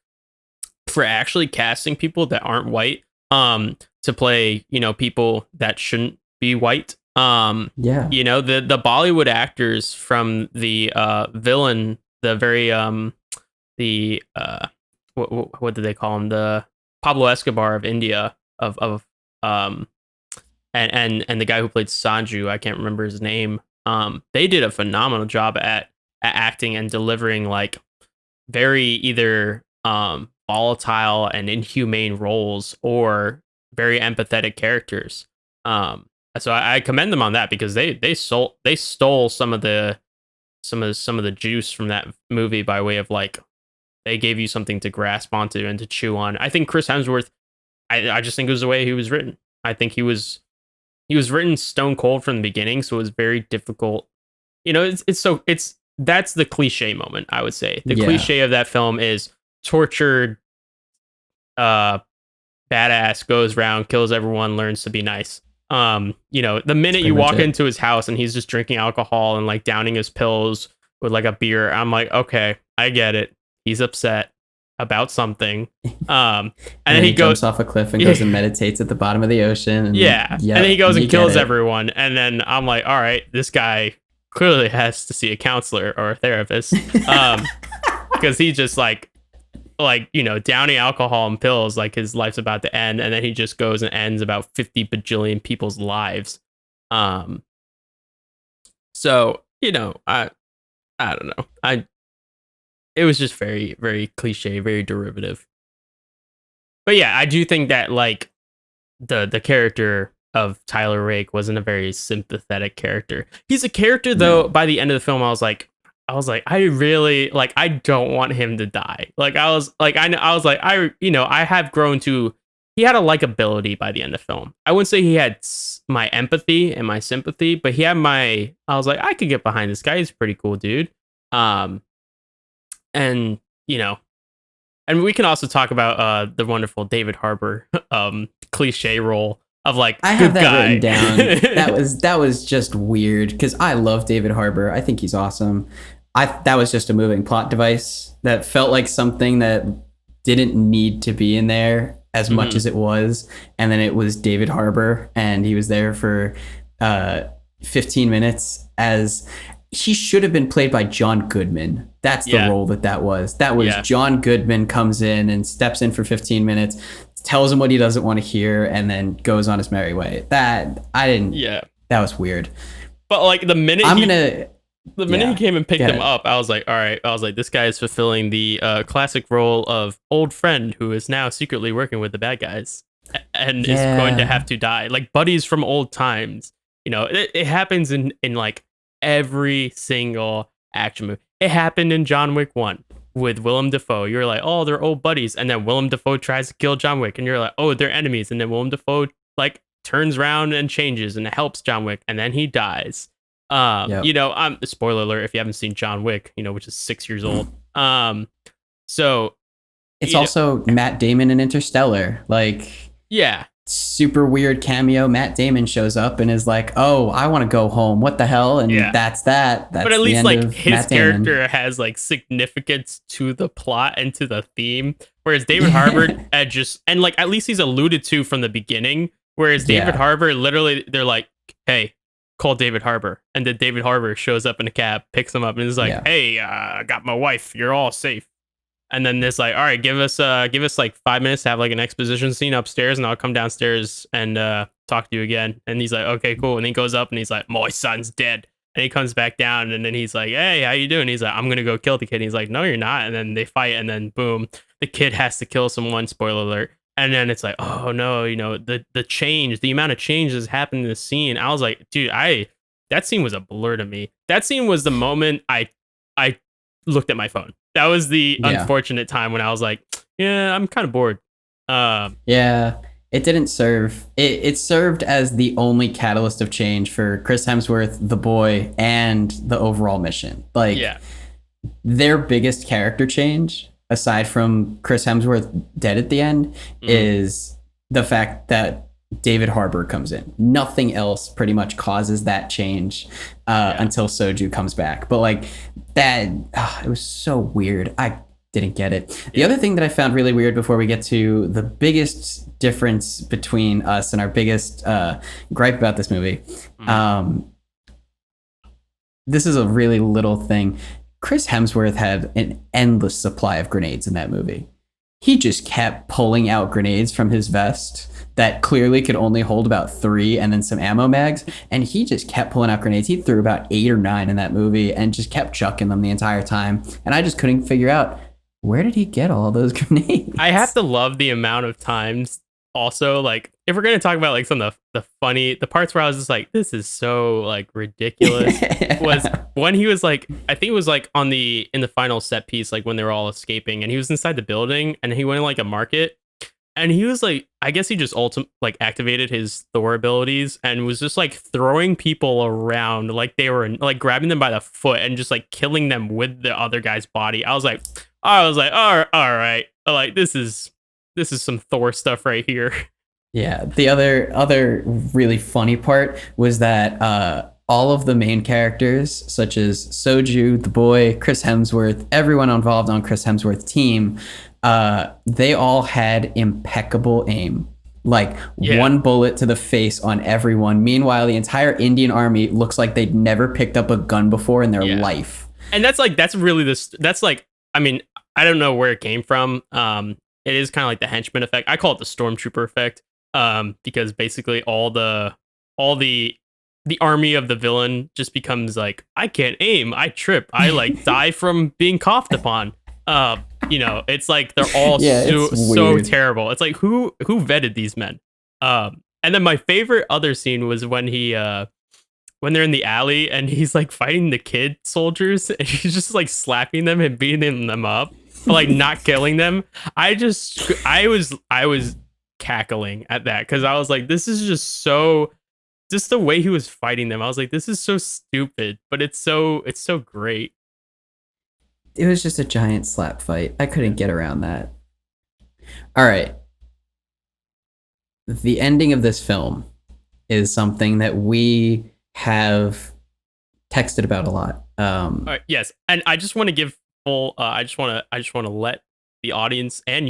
for actually casting people that aren't white to play, people that shouldn't be white. Yeah. The Bollywood actors from the villain, the very what did they call him? The Pablo Escobar of India, and the guy who played Sanju, I can't remember his name. They did a phenomenal job at acting and delivering very either volatile and inhumane roles or very empathetic characters. So I commend them on that, because they stole some of the juice from that movie by way of They gave you something to grasp onto and to chew on. I think Chris Hemsworth, I just think it was the way he was written. I think he was written stone cold from the beginning, so it was very difficult. You know, that's the cliche moment, I would say. The cliche of that film is tortured badass goes around, kills everyone, learns to be nice. You know, the minute you walk into his house and he's just drinking alcohol and like downing his pills with like a beer, I'm like, okay, I get it. He's upset about something. And then he goes jumps off a cliff and goes and meditates at the bottom of the ocean. And and then he goes and kills everyone. And then I'm like, all right, this guy clearly has to see a counselor or a therapist. Because he just like, you know, downing alcohol and pills, like his life's about to end, and then he just goes and ends about 50 bajillion people's lives. So, you know, I don't know. It was just very, very cliche, very derivative. But yeah, I do think that like the character of Tyler Rake wasn't a very sympathetic character. He's a character though, by the end of the film, I was like, I really like, I don't want him to die. Like, I have grown to, he had a likability by the end of the film. I wouldn't say he had my empathy and my sympathy, but he had I was like, I could get behind this guy. He's a pretty cool dude. And, you know, and we can also talk about the wonderful David Harbour cliche role of like, I have that written down. that was just weird because I love David Harbour. I think he's awesome. That was just a moving plot device that felt like something that didn't need to be in there as much as it was. And then it was David Harbour, and he was there for 15 minutes as he should have been played by John Goodman. That's the role that was. That was John Goodman comes in and steps in for 15 minutes, tells him what he doesn't want to hear, and then goes on his merry way. That was weird. But like the minute he came and picked him up, I was like, all right. I was like, this guy is fulfilling the classic role of old friend who is now secretly working with the bad guys and is going to have to die. Like buddies from old times. You know, it happens in like every single action movie. It happened in John Wick 1 with Willem Dafoe. You're like, oh, they're old buddies. And then Willem Dafoe tries to kill John Wick. And you're like, oh, they're enemies. And then Willem Dafoe like turns around and changes and helps John Wick. And then he dies. You know, spoiler alert if you haven't seen John Wick, you know, which is 6 years old. So it's also Matt Damon in Interstellar. Like, super weird cameo. Matt Damon shows up and is like, oh, I want to go home. What the hell? And that's that. That's but at least like his Matt character Damon. has like significance to the plot and to the theme. Whereas David Harbour and like at least he's alluded to from the beginning. Whereas David Harbour, literally, they're like, hey, call David Harbour. And then David Harbour shows up in a cab, picks him up, and is like, hey, I got my wife. You're all safe. And then it's like, all right, give us like 5 minutes to have like an exposition scene upstairs, and I'll come downstairs and talk to you again. And he's like, okay, cool. And he goes up and he's like, my son's dead. And he comes back down, and then he's like, hey, how you doing? He's like, I'm gonna go kill the kid. And he's like, no, you're not. And then they fight, and then boom, the kid has to kill someone. Spoiler alert. And then it's like, oh no, you know, the change, the amount of change that's happened in the scene. I was like, dude, that scene was a blur to me. That scene was the moment I looked at my phone. That was the unfortunate time when I was like, yeah, I'm kind of bored. It didn't serve. It served as the only catalyst of change for Chris Hemsworth, the boy, and the overall mission. Like, their biggest character change, aside from Chris Hemsworth dead at the end, is the fact that David Harbour comes in. Nothing else pretty much causes that change until Soju comes back. But like that, it was so weird. I didn't get it. The other thing that I found really weird before we get to the biggest difference between us and our biggest gripe about this movie, this is a really little thing. Chris Hemsworth had an endless supply of grenades in that movie. He just kept pulling out grenades from his vest that clearly could only hold about 3 and then some ammo mags. And he just kept pulling out grenades. He threw about 8 or 9 in that movie and just kept chucking them the entire time. And I just couldn't figure out, where did he get all those grenades? I have to love the amount of times also, like, if we're gonna talk about like some of the parts where I was just like, this is so like ridiculous, was when he was like, I think it was like in the final set piece, like when they were all escaping, and he was inside the building, and he went in like a market, and he was like, I guess he just like activated his Thor abilities and was just like throwing people around like they were like grabbing them by the foot and just like killing them with the other guy's body. All right, like this is some Thor stuff right here. Yeah, the other really funny part was that all of the main characters, such as Soju, the boy, Chris Hemsworth, everyone involved on Chris Hemsworth's team, they all had impeccable aim. Like one bullet to the face on everyone. Meanwhile, the entire Indian army looks like they'd never picked up a gun before in their life. And that's really that's like, I mean, I don't know where it came from. It is kind of like the henchman effect. I call it the Stormtrooper effect. Because basically all the army of the villain just becomes like, I can't aim, I trip, I like die from being coughed upon. It's like they're all so terrible. It's like who vetted these men? And then my favorite other scene was when when they're in the alley and he's like fighting the kid soldiers and he's just like slapping them and beating them up, but like not killing them. I was cackling at that because I was like, this is just the way he was fighting them. I was like, this is so stupid, but it's so great. It was just a giant slap fight. I couldn't get around that. All right. The ending of this film is something that we have texted about a lot. All right, yes, and I just want to give full. I just want to let the audience and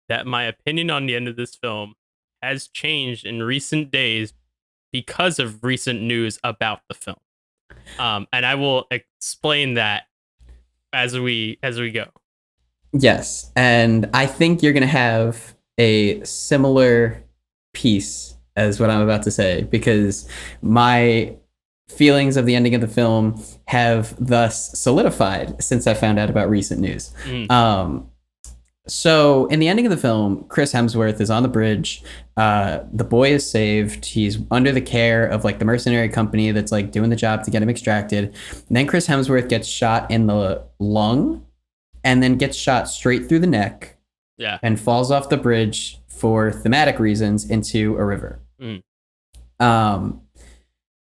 that my opinion on the end of this film has changed in recent days because of recent news about the film. And I will explain that as we go. Yes, and I think you're going to have a similar piece as what I'm about to say, because my feelings of the ending of the film have thus solidified since I found out about recent news. So in the ending of the film, Chris Hemsworth is on the bridge. The boy is saved. He's under the care of like the mercenary company that's like doing the job to get him extracted. And then Chris Hemsworth gets shot in the lung and then gets shot straight through the neck. Yeah. And falls off the bridge for thematic reasons into a river.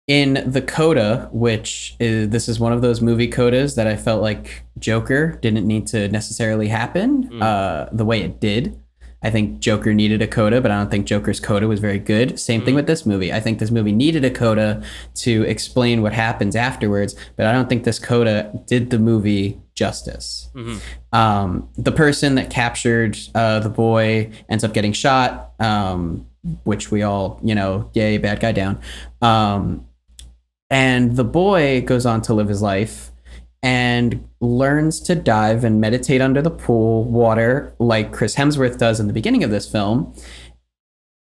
In the coda, this is one of those movie codas that I felt like Joker didn't need to necessarily happen the way it did. I think Joker needed a coda, but I don't think Joker's coda was very good. Same thing with this movie. I think this movie needed a coda to explain what happens afterwards, but I don't think this coda did the movie justice. The person that captured the boy ends up getting shot, which we all, yay, bad guy down. And the boy goes on to live his life and learns to dive and meditate under the pool water like Chris Hemsworth does in the beginning of this film.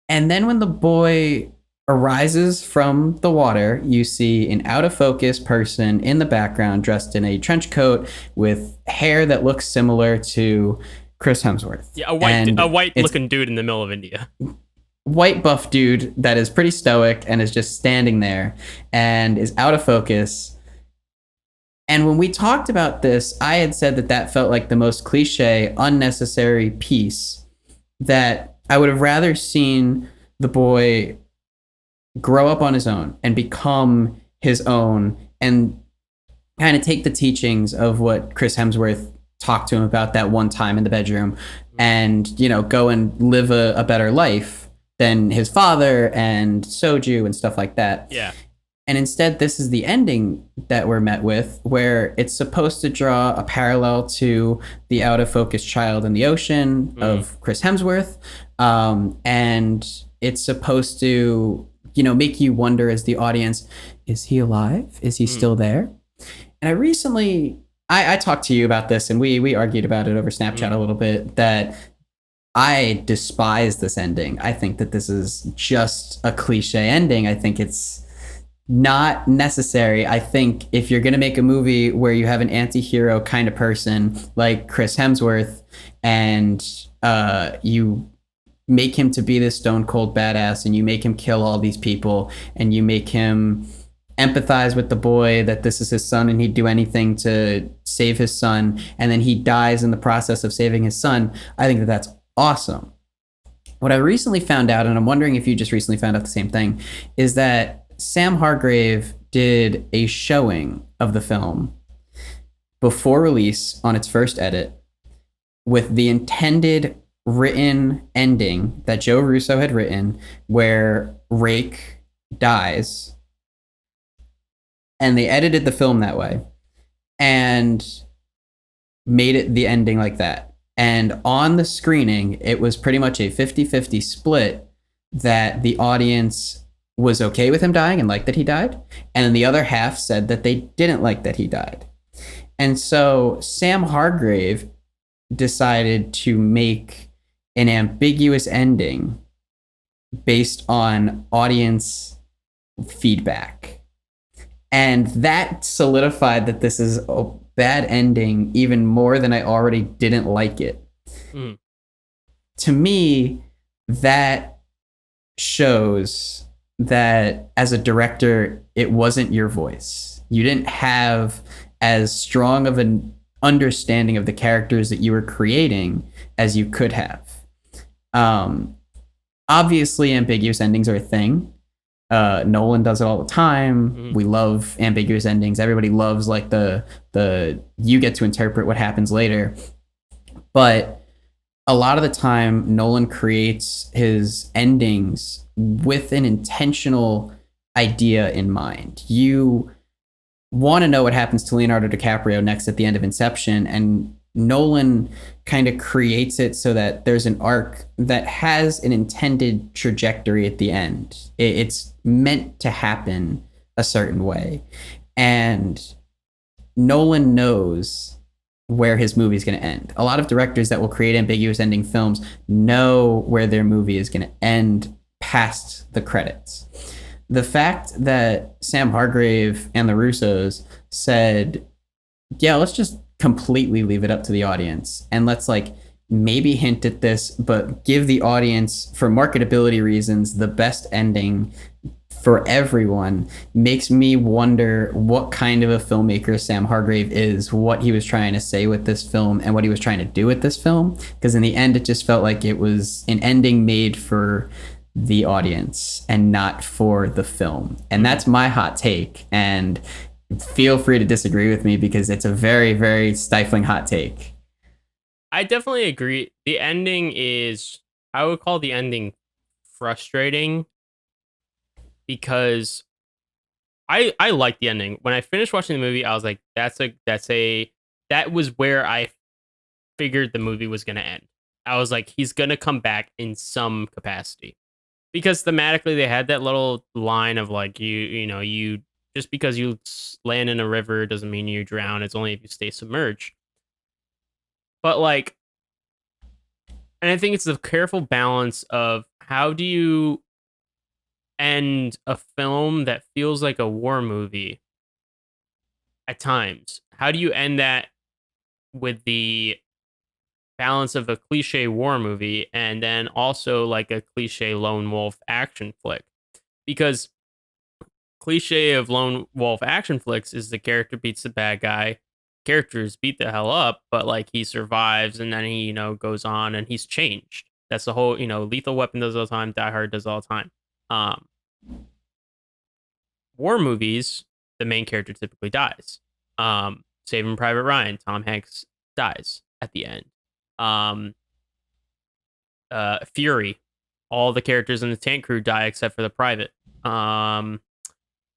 And then when the boy arises from the water, you see an out of focus person in the background dressed in a trench coat with hair that looks similar to Chris Hemsworth. Yeah, a white looking dude in the middle of India. White buff dude that is pretty stoic and is just standing there and is out of focus. And when we talked about this, I had said that felt like the most cliche, unnecessary piece, that I would have rather seen the boy grow up on his own and become his own and kind of take the teachings of what Chris Hemsworth talked to him about that one time in the bedroom and, go and live a better life than his father and Soju and stuff like that. Yeah. And instead, this is the ending that we're met with, where it's supposed to draw a parallel to the out-of-focus child in the ocean of Chris Hemsworth. And it's supposed to, make you wonder as the audience, is he alive? Is he still there? And I recently, I talked to you about this, and we argued about it over Snapchat a little bit, that I despise this ending. I think that this is just a cliche ending. I think it's not necessary. I think if you're going to make a movie where you have an anti-hero kind of person like Chris Hemsworth and you make him to be this stone cold badass, and you make him kill all these people, and you make him empathize with the boy that this is his son and he'd do anything to save his son, and then he dies in the process of saving his son. I think that that's awesome. What I recently found out, and I'm wondering if you just recently found out the same thing, is that Sam Hargrave did a showing of the film before release on its first edit with the intended written ending that Joe Russo had written, where Rake dies, and they edited the film that way and made it the ending like that. And on the screening, it was pretty much a 50-50 split, that the audience was okay with him dying and liked that he died, and then the other half said that they didn't like that he died. And so Sam Hargrave decided to make an ambiguous ending based on audience feedback. And that solidified that this is a bad ending even more than I already didn't like it. To me, that shows that as a director, it wasn't your voice. You didn't have as strong of an understanding of the characters that you were creating as you could have. Obviously, ambiguous endings are a thing. Nolan does it all the time. We love ambiguous endings. Everybody loves like the you get to interpret what happens later. But a lot of the time, Nolan creates his endings with an intentional idea in mind. You want to know what happens to Leonardo DiCaprio next at the end of Inception, and Nolan kind of creates it so that there's an arc that has an intended trajectory at the end. It's meant to happen a certain way. And Nolan knows where his movie is going to end. A lot of directors that will create ambiguous ending films know where their movie is going to end past the credits. The fact that Sam Hargrave and the Russos said, yeah, let's just completely leave it up to the audience, and let's like maybe hint at this, but give the audience, for marketability reasons, the best ending for everyone, makes me wonder what kind of a filmmaker Sam Hargrave is, what he was trying to say with this film, and what he was trying to do with this film. Because in the end, it just felt like it was an ending made for the audience and not for the film. And that's my hot take. And feel free to disagree with me, because it's a very, very stifling hot take. I definitely agree. The ending is, I would call the ending frustrating, because I like the ending. When I finished watching the movie, I was like, that was where I figured the movie was going to end. I was like, he's going to come back in some capacity, because thematically they had that little line of like, you just because you land in a river doesn't mean you drown. It's only if you stay submerged. But like, and I think it's a careful balance of how do you end a film that feels like a war movie at times? How do you end that with the balance of a cliche war movie and then also like a cliche lone wolf action flick? Because cliche of lone wolf action flicks is the character beats the bad guy, characters beat the hell up, but like he survives, and then he goes on and he's changed. That's the whole Lethal Weapon does all the time, Die Hard does all the time. War movies, the main character typically dies. Saving Private Ryan, Tom Hanks dies at the end. Fury, all the characters in the tank crew die except for the private.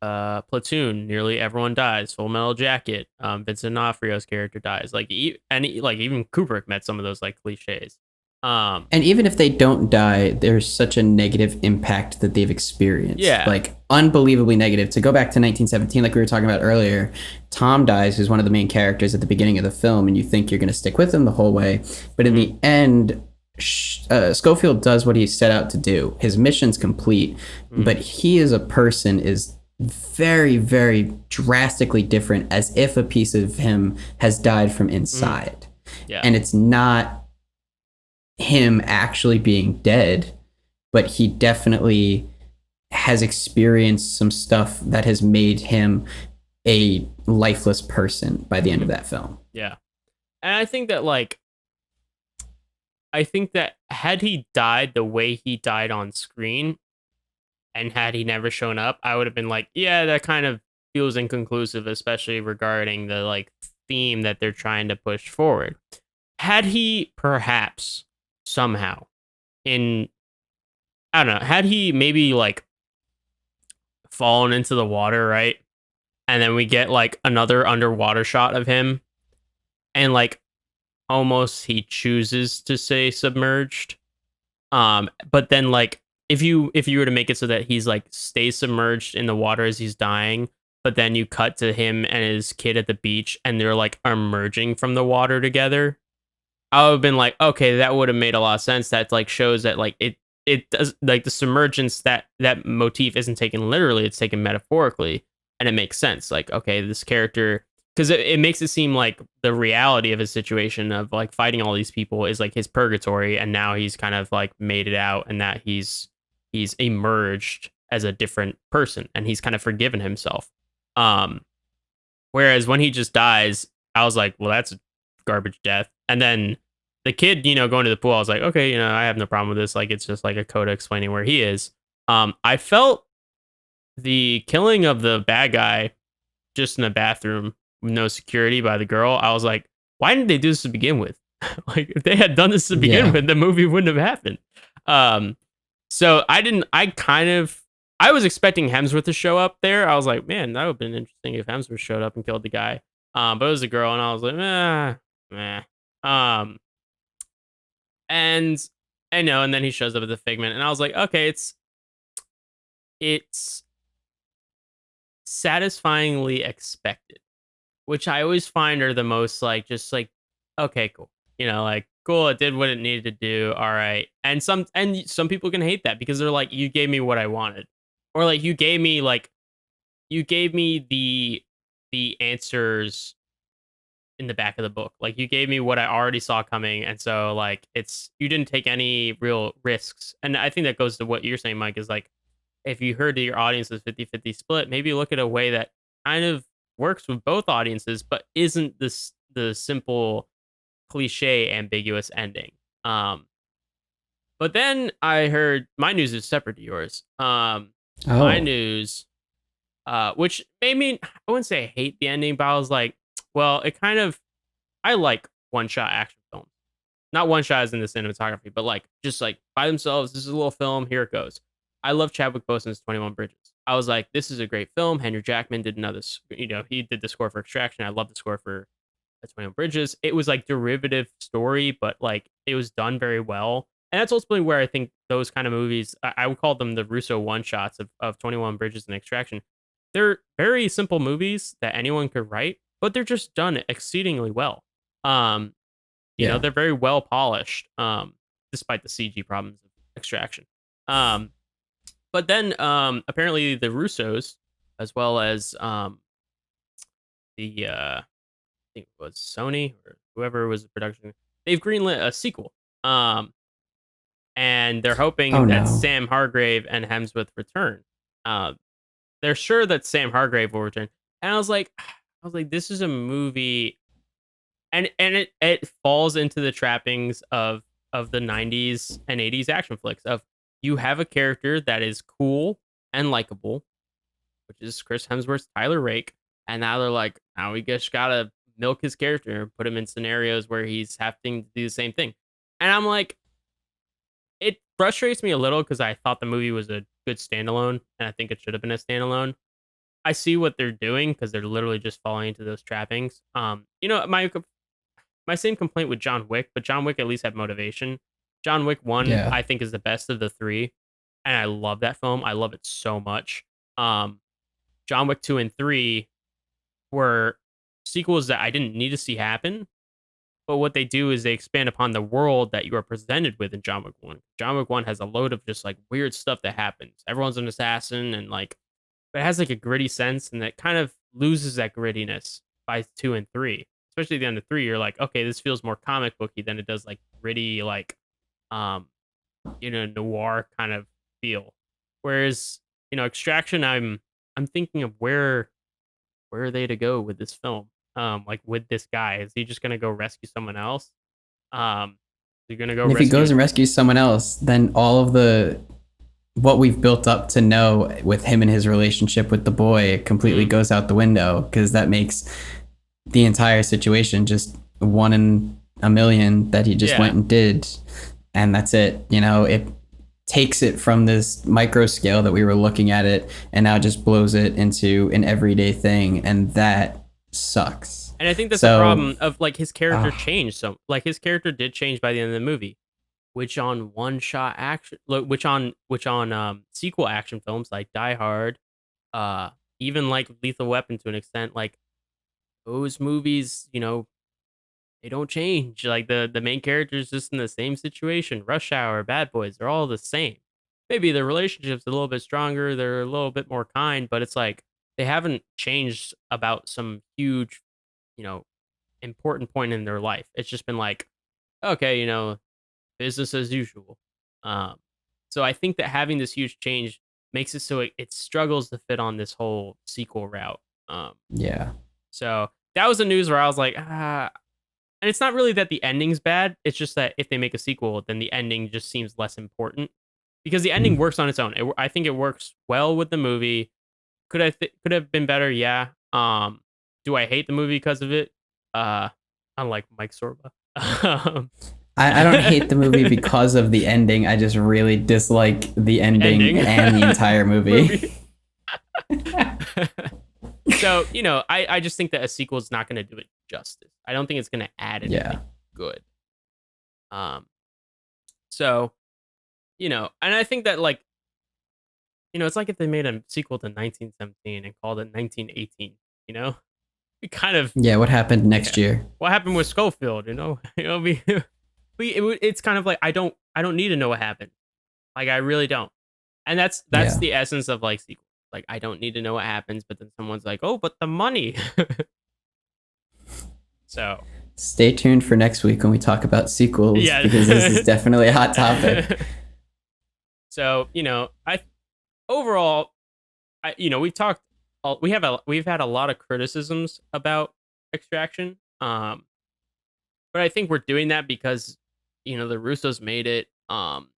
Platoon, nearly everyone dies. Full Metal Jacket, Vincent D'Onofrio's character dies. Like, even Kubrick met some of those like cliches. And even if they don't die, there's such a negative impact that they've experienced. Yeah. Like, unbelievably negative. To go back to 1917, like we were talking about earlier, Tom dies, who's one of the main characters at the beginning of the film, and you think you're going to stick with him the whole way. But in the end, Schofield does what he set out to do. His mission's complete, but he as a person is very, very drastically different, as if a piece of him has died from inside. Yeah. And it's not him actually being dead, but he definitely has experienced some stuff that has made him a lifeless person by the end of Mhm. that film. Yeah. And I think that had he died the way he died on screen, and had he never shown up, I would have been like, yeah, that kind of feels inconclusive, especially regarding the theme that they're trying to push forward. Had he perhaps somehow in I don't know, had he maybe fallen into the water, right? And then we get another underwater shot of him, and almost he chooses to say submerged. But then if you were to make it so that he's stays submerged in the water as he's dying, but then you cut to him and his kid at the beach and they're emerging from the water together, I would have been like, okay, that would have made a lot of sense. That shows that it does the submergence, that motif isn't taken literally, it's taken metaphorically, and it makes sense. Okay, this character, because it makes it seem like the reality of his situation of fighting all these people is his purgatory, and now he's kind of made it out, and that he's emerged as a different person, and he's kind of forgiven himself. Um, Whereas when he just dies, I was like, well, that's a garbage death. And then the kid, going to the pool, I was like, okay, I have no problem with this. It's just a coda explaining where he is. I felt the killing of the bad guy just in a bathroom with no security by the girl. I was like, why didn't they do this to begin with? If they had done this to begin Yeah. with, the movie wouldn't have happened. Um, so I was expecting Hemsworth to show up there. I was like, man, that would have been interesting if Hemsworth showed up and killed the guy. But it was a girl, and I was like, meh. Um, and I know, and then he shows up at the Figment, and I was like, okay, it's satisfyingly expected, which I always find are the most just okay, cool. Cool, it did what it needed to do. All right. And some people can hate that because they're like, you gave me what I wanted. Or you gave me the answers in the back of the book. You gave me what I already saw coming. And so it's you didn't take any real risks. And I think that goes to what you're saying, Mike, is if you heard that your audience is 50-50 split, maybe look at a way that kind of works with both audiences, but isn't the simple cliche ambiguous ending. But then I heard my news is separate to yours. My Oh. news, which made me, I wouldn't say I hate the ending, but I was like, well, it kind of, I like one shot action films. Not one shot as in the cinematography, but just by themselves. This is a little film. Here it goes. I love Chadwick Boseman's 21 Bridges. I was like, this is a great film. Henry Jackman did another, he did the score for Extraction. I love the score for that's 21 Bridges. It was derivative story, but it was done very well. And that's ultimately where I think those kind of movies, I would call them the Russo one shots of 21 Bridges and Extraction. They're very simple movies that anyone could write, but they're just done exceedingly well. Um, Yeah. they're very well polished, despite the CG problems of Extraction. Um, but then apparently the Russos, as well as the think it was Sony or whoever was the production. They've greenlit a sequel. And they're Oh hoping that no. Sam Hargrave and Hemsworth return. Uh, they're sure that Sam Hargrave will return. And I was like, this is a movie, and it falls into the trappings of the 90s and 80s action flicks of you have a character that is cool and likable, which is Chris Hemsworth's Tyler Rake. And now they're like, now we just gotta milk his character and put him in scenarios where he's having to do the same thing. And I'm like, it frustrates me a little because I thought the movie was a good standalone, and I think it should have been a standalone. I see what they're doing because they're literally just falling into those trappings. My same complaint with John Wick, but John Wick at least had motivation. John Wick 1, Yeah. I think, is the best of the three, and I love that film. I love it so much. Um, John Wick 2 and 3 were sequels that I didn't need to see happen. But what they do is they expand upon the world that you are presented with in John Wick 1. John Wick 1 has a load of just weird stuff that happens. Everyone's an assassin, and but it has a gritty sense, and it kind of loses that grittiness by 2 and 3. Especially at the end of 3, you're like, okay, this feels more comic booky than it does gritty, um, noir kind of feel. Whereas, Extraction, I'm thinking of where are they to go with this film? Like with this guy, is he just gonna go rescue someone else? Is he gonna go And if he rescue? goes and rescues someone else, then all of the what we've built up to know with him and his relationship with the boy completely Mm, goes out the window, because that makes the entire situation just one in a million that he just yeah, went and did, and that's it. It takes it from this micro scale that we were looking at it, and now just blows it into an everyday thing, and that sucks. and I think that's a So, problem of like his character uh, changed. So like his character did change by the end of the movie, which on one shot action, which on sequel action films like Die Hard, uh, even like Lethal Weapon to an extent, like those movies, they don't change. Like the main character is just in the same situation. Rush Hour, Bad Boys, they're all the same. Maybe the relationship's a little bit stronger, they're a little bit more kind, but it's like they haven't changed about some huge, you know, important point in their life. It's just been like, okay, business as usual. Um, so I think that having this huge change makes it so it struggles to fit on this whole sequel route. Um, yeah. so that was the news where I was like, and it's not really that the ending's bad. It's just that if they make a sequel, then the ending just seems less important because the ending Mm. works on its own. I think it works well with the movie. Could have been better? Yeah. Do I hate the movie because of it? Uh, Unlike Mike Sorba. Um, I don't hate the movie because of the ending. I just really dislike the ending ending and the entire movie. movie. So I just think that a sequel is not going to do it justice. I don't think it's going to add anything Yeah. good. Um, so and I think that like it's like if they made a sequel to 1917 and called it 1918. You know, we kind of Yeah, what happened next yeah. year? What happened with Schofield? It's kind of like I don't need to know what happened. Like I really don't. And that's Yeah. the essence of like sequels. Like I don't need to know what happens, but then someone's like, "Oh, but the money." So, Stay tuned for next week when we talk about sequels, because this is yeah. definitely a hot topic. So, I overall we've talked we've had a lot of criticisms about Extraction. But I think we're doing that because the Russos made it.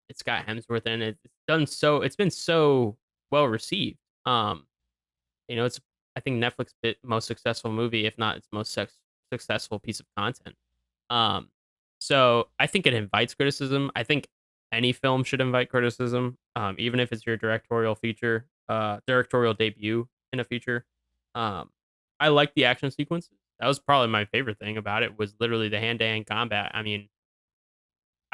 It's got Hemsworth in it. It's been so well received. Um, it's I think Netflix bit most successful movie, if not its most successful piece of content. Um, so I think it invites criticism. I think any film should invite criticism, even if it's your directorial debut in a feature. Um, I like the action sequences. That was probably my favorite thing about it was literally the hand to hand combat. I mean,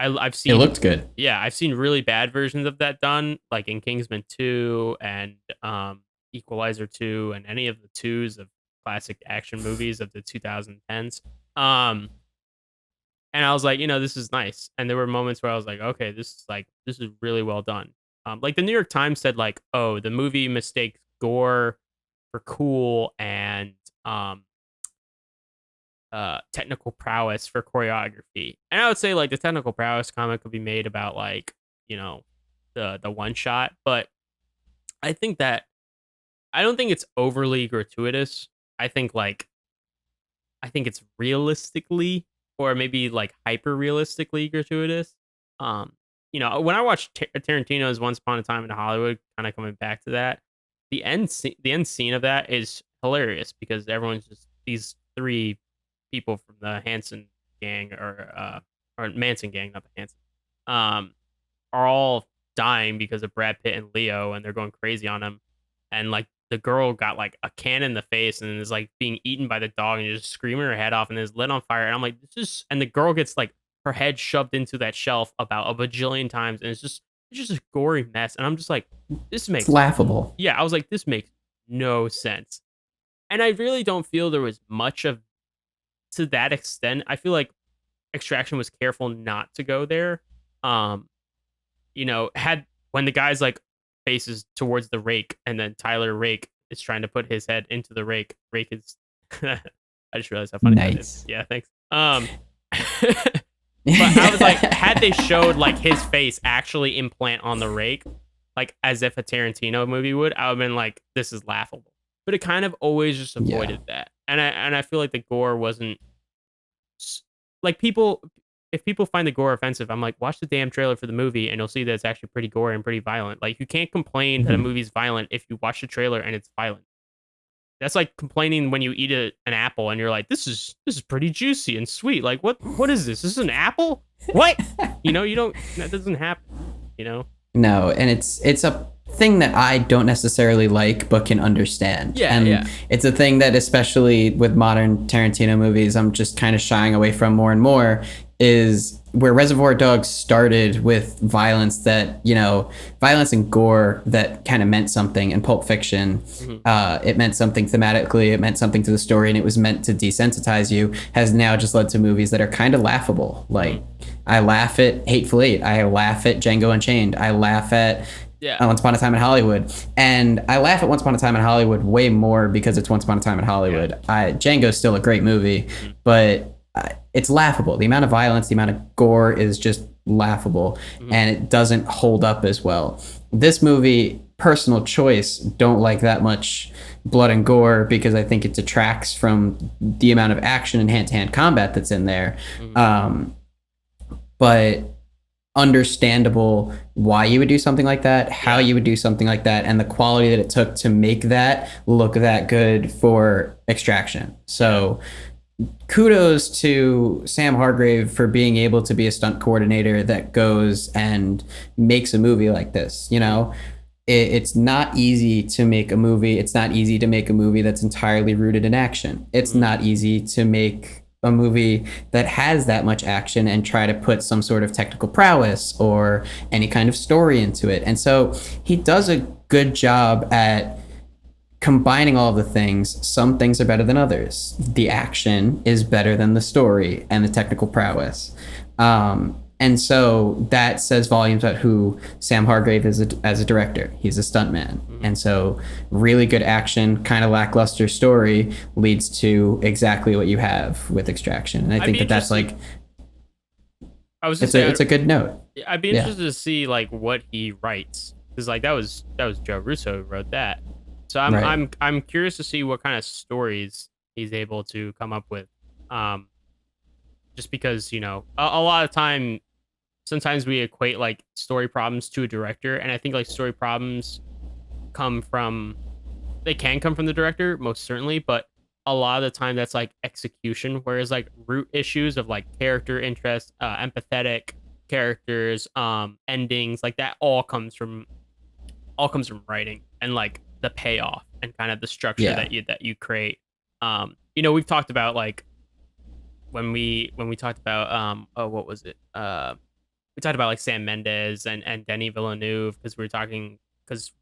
I've It seen looked good. yeah, I've seen really bad versions of that done, like in Kingsman 2 and Equalizer 2 and any of the twos of classic action movies of the 2010s. Um, and I was like, this is nice. And there were moments where I was like, okay, this is really well done. Like the New York Times said, like, oh, the movie mistakes gore for cool and um technical prowess for choreography. And I would say like the technical prowess comment could be made about like, the one shot, but I think that I don't think it's overly gratuitous. I think like I think it's realistically or maybe like hyper realistically gratuitous. Um, when I watched Tarantino's Once Upon a Time in Hollywood, kind of coming back to that, the end scene of that is hilarious because everyone's just these three people from the Hanson gang or Manson gang, not the Hanson, are all dying because of Brad Pitt and Leo, and they're going crazy on him. And like the girl got like a can in the face and is like being eaten by the dog and just screaming her head off and is lit on fire. And I'm like, and the girl gets like her head shoved into that shelf about a bajillion times, and it's just a gory mess. And I'm just like, this It's makes laughable. yeah, I was like, this makes no sense. And I really don't feel there was much of to that extent. I feel like Extraction was careful not to go there. Um, had when the guy's like faces towards the rake and then Tyler Rake is trying to put his head into the rake. Rake is I just realized how funny that is. Nice. Yeah, thanks. But I was like, had they showed like his face actually implant on the rake, like as if a Tarantino movie would, I would have been like, this is laughable. But it kind of always just Yeah. avoided that, and I feel like the gore wasn't like people. If people find the gore offensive, I'm like, watch the damn trailer for the movie, and you'll see that it's actually pretty gory and pretty violent. Like you can't complain that a Mhm. movie's violent if you watch the trailer and it's violent. That's like complaining when you eat an apple and you're like, this is pretty juicy and sweet. Like what is this? This is an apple? What? You don't that doesn't happen, you know? No, and it's a thing that I don't necessarily like but can understand. Yeah, And yeah. it's a thing that especially with modern Tarantino movies I'm just kind of shying away from more and more is where Reservoir Dogs started with violence that, violence and gore that kind of meant something in Pulp Fiction. Mhm. It meant something thematically, it meant something to the story, and it was meant to desensitize you, has now just led to movies that are kind of laughable. Like, I laugh at Hateful Eight, I laugh at Django Unchained, I laugh at Yeah. Once Upon a Time in Hollywood. And I laugh at Once Upon a Time in Hollywood way more because it's Once Upon a Time in Hollywood. Django's still a great movie, but it's laughable. The amount of violence, the amount of gore is just laughable, and it doesn't hold up as well. This movie, personal choice, don't like that much blood and gore because I think it detracts from the amount of action and hand-to-hand combat that's in there. But understandable why you would do something like that, how you would do something like that, and the quality that it took to make that look that good for Extraction. So kudos to Sam Hargrave for being able to be a stunt coordinator that goes and makes a movie like this. It's not easy to make a movie. It's not easy to make a movie that's entirely rooted in action. It's not easy to make a movie that has that much action and try to put some sort of technical prowess or any kind of story into it. And so he does a good job at combining all of the things. Some things are better than others. The action is better than the story and the technical prowess. And so that says volumes about who Sam Hargrave is as a director. He's a stuntman. And so really good action, kind of lackluster story leads to exactly what you have with Extraction. And I think that's like, it's a good note. I'd be interested to see like what he writes, because like that was Joe Russo who wrote that. So I'm curious to see what kind of stories he's able to come up with. Just because, a lot of time, sometimes we equate like story problems to a director, and I think like story problems can come from the director, most certainly, but a lot of the time that's like execution, whereas like root issues of like character interest, empathetic characters, endings, like that all comes from writing and like the payoff and kind of the structure that you create. We've talked about like when we talked about what was it? We talked about like Sam Mendes and Denis Villeneuve, because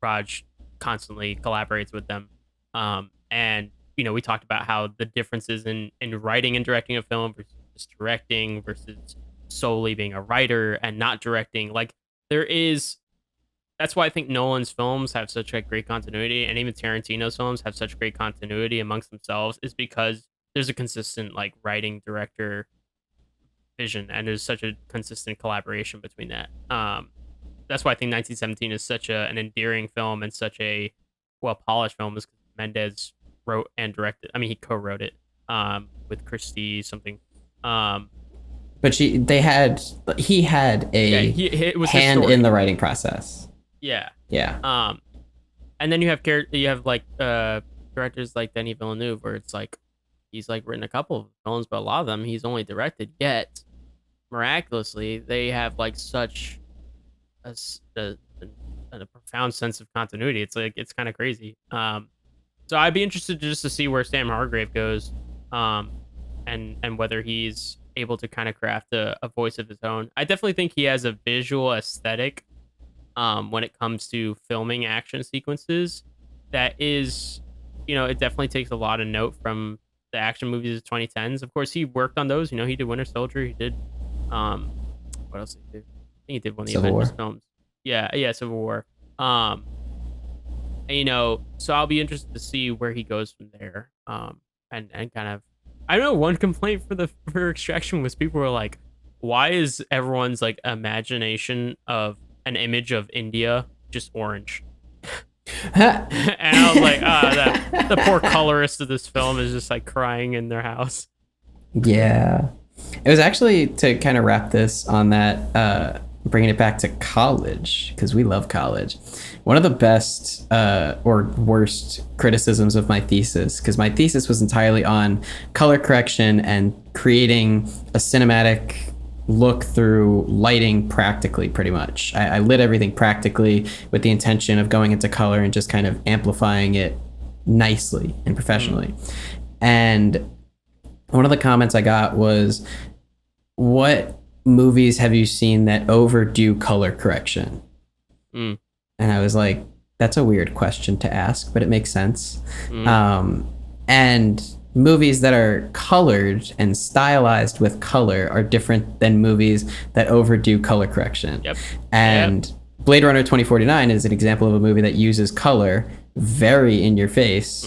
Raj constantly collaborates with them. And we talked about how the differences in writing and directing a film versus just directing versus solely being a writer and not directing. Like that's why I think Nolan's films have such a great continuity, and even Tarantino's films have such great continuity amongst themselves, is because there's a consistent like writing director vision, and there's such a consistent collaboration between that. That's why I think 1917 is such an endearing film and such a well-polished film, is because Mendes wrote and directed. I mean, he co-wrote it with Christie something. But he had a it was hand in the writing process. Yeah. Yeah. And then you have like directors like Denis Villeneuve, where it's like he's like written a couple of films, but a lot of them he's only directed. Yet miraculously, they have like such a profound sense of continuity. It's like it's kind of crazy. So I'd be interested just to see where Sam Hargrave goes, and whether he's able to kind of craft a voice of his own. I definitely think he has a visual aesthetic when it comes to filming action sequences that is, it definitely takes a lot of note from the action movies of 2010s. Of course, he worked on those. He did Winter Soldier. He did what else did he do? I think he did one of the Avengers films. Yeah, Civil War. So I'll be interested to see where he goes from there. And kind of, I don't know, one complaint for Extraction was people were like, why is everyone's like imagination of an image of India just orange? And I was like, the poor colorist of this film is just like crying in their house. Yeah. It was actually to kind of wrap this on that, bringing it back to college, because we love college. One of the best or worst criticisms of my thesis, because my thesis was entirely on color correction and creating a cinematic look through lighting practically, pretty much. I lit everything practically with the intention of going into color and just kind of amplifying it nicely and professionally. And one of the comments I got was, what movies have you seen that overdo color correction? Mm. And I was like, that's a weird question to ask, but it makes sense. Mm. And movies that are colored and stylized with color are different than movies that overdo color correction. Yep. And Blade Runner 2049 is an example of a movie that uses color very in your face,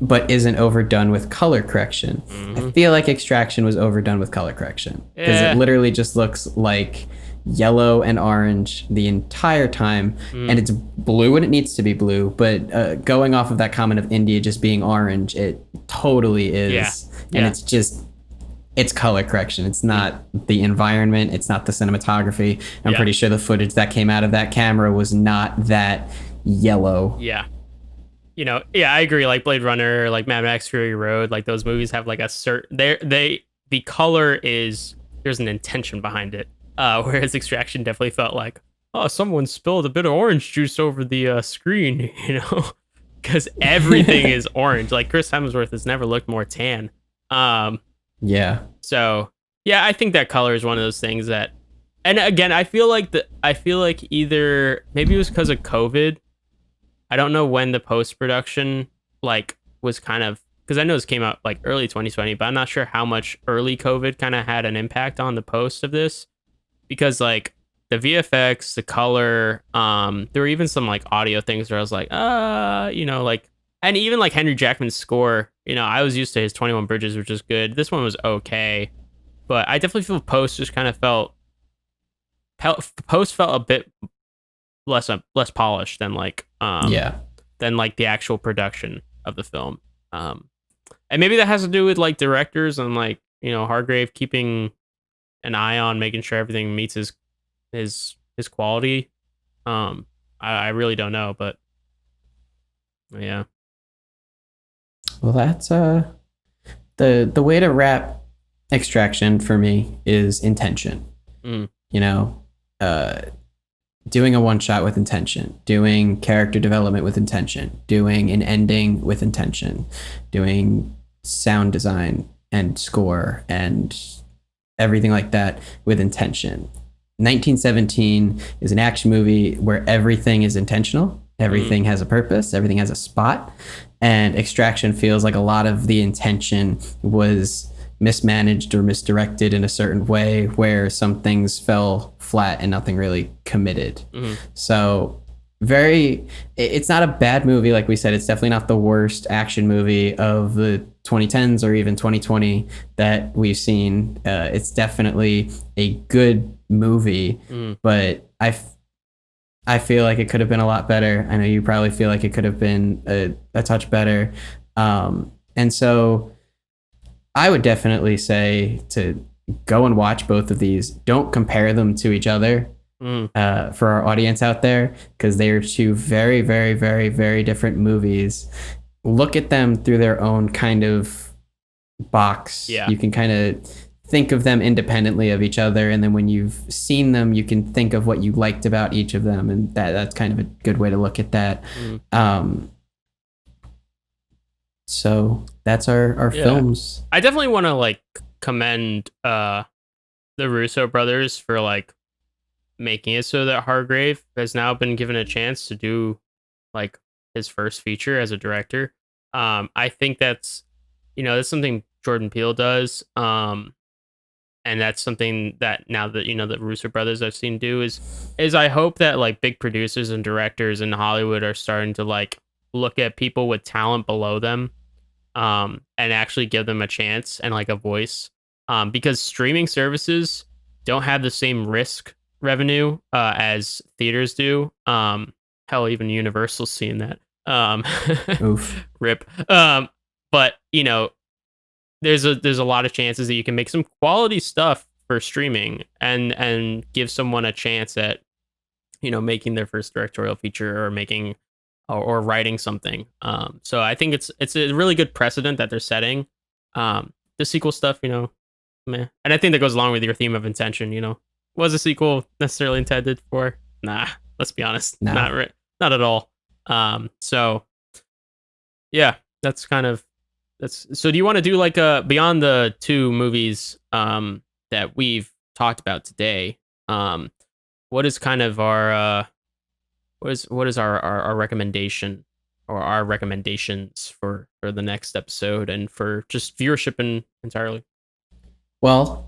but isn't overdone with color correction. I feel like Extraction was overdone with color correction, because it literally just looks like yellow and orange the entire time, and it's blue when it needs to be blue, but going off of that comment of India just being orange, it totally is. And it's color correction. It's not the environment, it's not the cinematography. I'm pretty sure the footage that came out of that camera was not that yellow. You know, I agree. Like Blade Runner, like Mad Max Fury Road, like those movies have like a certain the color is, there's an intention behind it. Whereas Extraction definitely felt like, oh, someone spilled a bit of orange juice over the screen, you know, because everything is orange. Like Chris Hemsworth has never looked more tan. So yeah, I think that color is one of those things that, and again, I feel like either maybe it was because of COVID. I don't know when the post-production like was kind of, because I know this came out like early 2020, but I'm not sure how much early COVID kind of had an impact on the post of this, because like the VFX, the color, there were even some like audio things where I was like, you know, like, and even like Henry Jackman's score, you know, I was used to his 21 Bridges, which is good. This one was okay, but I definitely feel post just kind of felt a bit less polished than like than like the actual production of the film, and maybe that has to do with like directors and like, you know, Hargrave keeping an eye on making sure everything meets his quality. I really don't know, but yeah. Well, that's the way to wrap Extraction for me is intention. You know, doing a one shot with intention, doing character development with intention, doing an ending with intention, doing sound design and score and everything like that with intention. 1917 is an action movie where everything is intentional, everything has a purpose, everything has a spot, and Extraction feels like a lot of the intention was mismanaged or misdirected in a certain way, where some things fell flat and nothing really committed. So it's not a bad movie. Like we said, it's definitely not the worst action movie of the 2010s or even 2020 that we've seen. It's definitely a good movie, but I feel like it could have been a lot better. I know you probably feel like it could have been a touch better. And so I would definitely say to go and watch both of these. Don't compare them to each other for our audience out there, because they are two very, very, very, very different movies. Look at them through their own kind of box. You can kind of think of them independently of each other, and then when you've seen them, you can think of what you liked about each of them, and that's kind of a good way to look at that. So that's our films. I definitely want to like commend the Russo brothers for like making it so that Hargrave has now been given a chance to do like his first feature as a director. I think that's, you know, that's something Jordan Peele does. And that's something that now that, you know, the Russo brothers I've seen do is I hope that like big producers and directors in Hollywood are starting to like look at people with talent below them, and actually give them a chance and like a voice. because streaming services don't have the same risk revenue as theaters do. Hell, even Universal's seeing that. Oof. Rip. But there's a lot of chances that you can make some quality stuff for streaming and give someone a chance at making their first directorial feature or making or writing something. So I think it's a really good precedent that they're setting. The sequel stuff, meh. And I think that goes along with your theme of intention. Was a sequel necessarily intended for? Nah, let's be honest. No. Not at all. So yeah, that's so do you want to do like beyond the two movies that we've talked about today? What is kind of our what is our recommendation or our recommendations for the next episode and for just viewership entirely? Well,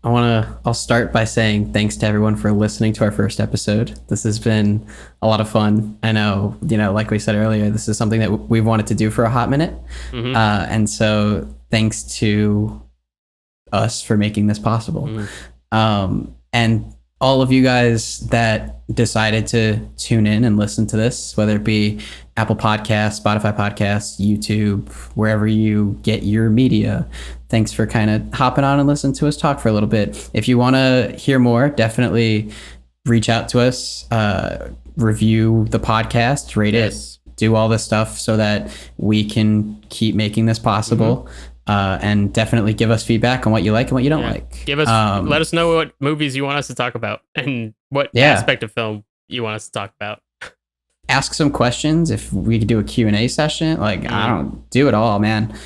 I'll start by saying thanks to everyone for listening to our first episode. This has been a lot of fun. I know, like we said earlier, this is something that we've wanted to do for a hot minute. Mm-hmm. And so thanks to us for making this possible. Mm-hmm. And all of you guys that decided to tune in and listen to this, whether it be Apple Podcasts, Spotify Podcasts, YouTube, wherever you get your media, thanks for kind of hopping on and listening to us talk for a little bit. If you want to hear more, definitely reach out to us, review the podcast, rate it, do all this stuff so that we can keep making this possible. Mm-hmm. And definitely give us feedback on what you like and what you don't like. Give us, let us know what movies you want us to talk about and what aspect of film you want us to talk about. Ask some questions. If we could do a Q&A session, I don't do it all, man.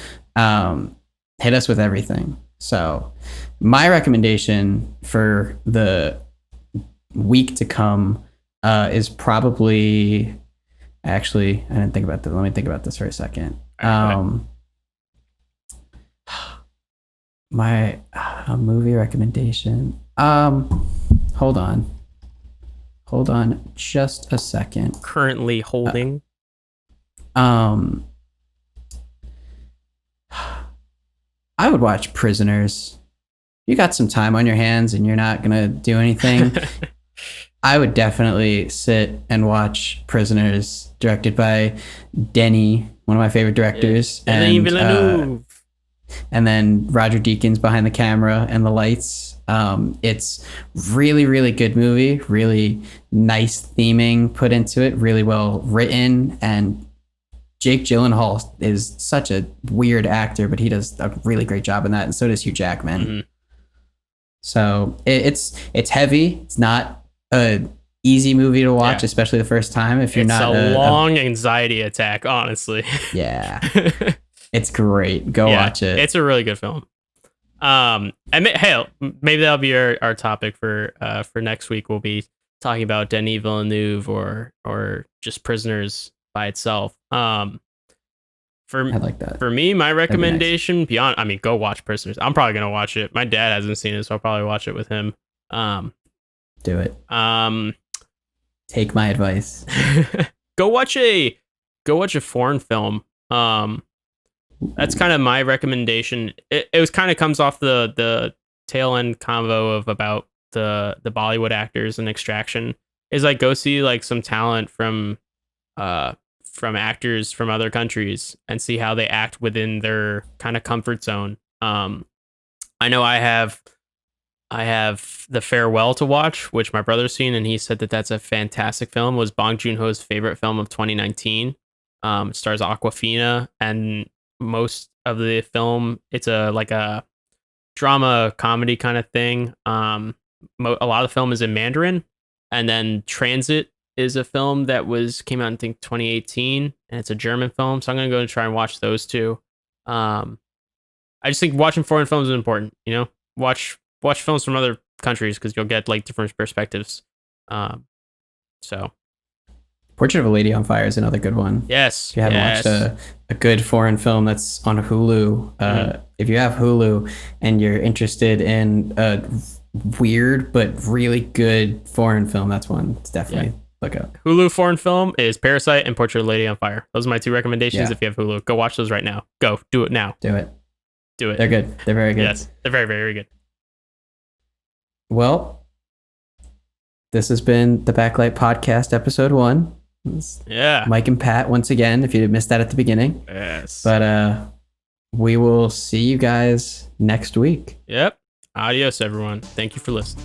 Hit us with everything. So my recommendation for the week to come is probably, actually, I didn't think about that. Let me think about this for a second. My movie recommendation. Hold on just a second. Currently holding. I would watch Prisoners. You got some time on your hands and you're not gonna do anything. I would definitely sit and watch Prisoners, directed by Denis, one of my favorite directors. Denis Villeneuve. And then Roger Deakins behind the camera and the lights. It's really, really good movie. Really nice theming put into it. Really well written. And Jake Gyllenhaal is such a weird actor, but he does a really great job in that. And so does Hugh Jackman. Mm-hmm. So it's heavy. It's not a easy movie to watch, especially the first time. If you're not a long anxiety attack, honestly. Yeah. It's great. Go watch it. It's a really good film. And hey, maybe that'll be our topic for next week. We'll be talking about Denis Villeneuve or just Prisoners by itself. I like that. For me, my recommendation beyond, go watch Prisoners. I'm probably gonna watch it. My dad hasn't seen it, so I'll probably watch it with him. Do it. Take my advice. Go watch a foreign film. That's kind of my recommendation. It was kind of comes off the tail end convo of about the Bollywood actors and Extraction. Is like go see like some talent from actors from other countries and see how they act within their kind of comfort zone. I know I have The Farewell to watch, which my brother's seen, and he said that that's a fantastic film. It was Bong Joon-ho's favorite film of 2019. It stars Awkwafina, and most of the film, it's a drama comedy kind of thing. A lot of the film is in Mandarin, and then Transit is a film that came out in, I think, 2018, and it's a German film. So I'm gonna go and try and watch those two. I just think watching foreign films is important. Watch films from other countries because you'll get like different perspectives. So. Portrait of a Lady on Fire is another good one. Yes. If you haven't watched a good foreign film that's on Hulu, if you have Hulu and you're interested in a weird but really good foreign film, that's one to definitely look up. Hulu foreign film is Parasite and Portrait of a Lady on Fire. Those are my two recommendations. If you have Hulu, go watch those right now. Go do it now. Do it. Do it. They're good. They're very good. Yes, they're very, very good. Well, this has been the Backlight Podcast, episode 1. Yeah. Mike and Pat, once again, if you missed that at the beginning. Yes. But we will see you guys next week. Yep. Adios, everyone. Thank you for listening.